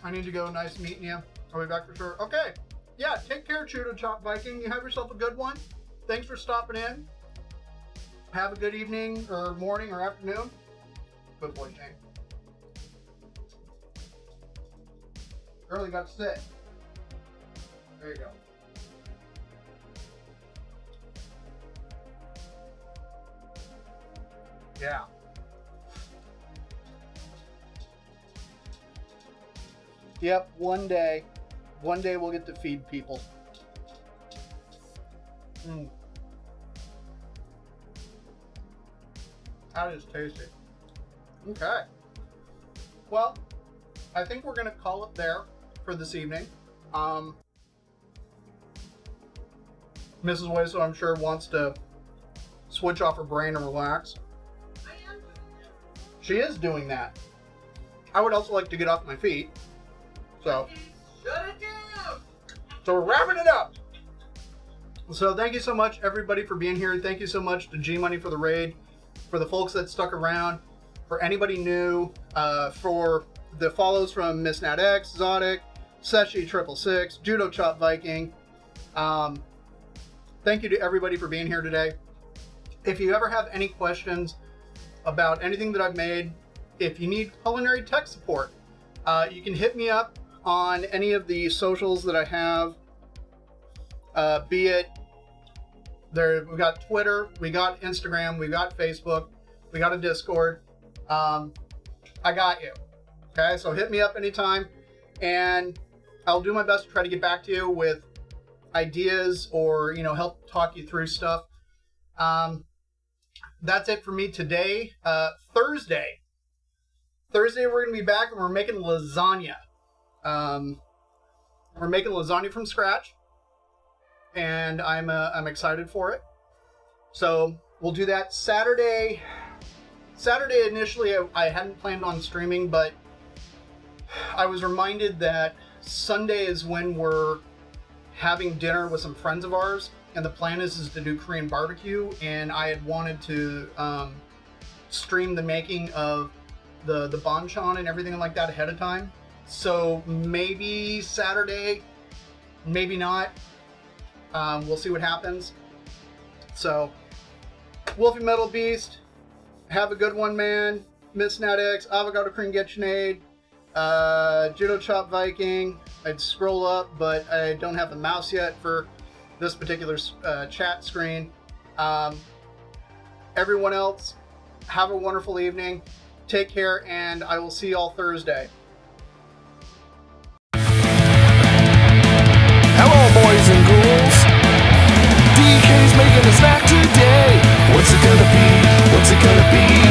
I need to go. Nice meeting you. I'll be back for sure. Okay. Yeah, take care, Chudo Chop Viking. You have yourself a good one. Thanks for stopping in. Have a good evening, or morning, or afternoon. Good boy, Jane. Early got to sit. There you go. Yeah. Yep, one day we'll get to feed people. That is tasty. Okay. Well, I think we're going to call it there. for this evening. Mrs. Hueso, I'm sure, wants to switch off her brain and relax. I am doing that. She is doing that. I would also like to get off my feet. So, Shut it down! so we're wrapping it up. So thank you so much, everybody, for being here. Thank you so much to G Money for the raid, for the folks that stuck around, for anybody new, for the follows from Miss Nat X, Zodic, Seshi 666, Judo Chop Viking. Thank you to everybody for being here today. If you ever have any questions about anything that I've made, if you need culinary tech support, you can hit me up on any of the socials that I have. Be it there, we got Twitter, we got Instagram, we got Facebook, we got a Discord. I got you. Okay, so hit me up anytime, and I'll do my best to try to get back to you with ideas or, you know, help talk you through stuff. That's it for me today. Thursday, we're gonna be back and we're making lasagna. We're making lasagna from scratch, and I'm excited for it. So we'll do that Saturday. Saturday initially I hadn't planned on streaming, but I was reminded that Sunday is when we're having dinner with some friends of ours, and the plan is to do Korean barbecue, and I had wanted to stream the making of the banchan and everything like that ahead of time. So maybe Saturday, maybe not. We'll see what happens. So, Wolfie Metal Beast, have a good one, man. Miss Nat X, Avocado Cream KitchenAid, Judo Chop Viking. I'd scroll up, but I don't have the mouse yet for this particular chat screen. Everyone else, have a wonderful evening. Take care, and I will see you all Thursday. Hello, boys and ghouls. DK's making a snack today. What's it gonna be? What's it gonna be?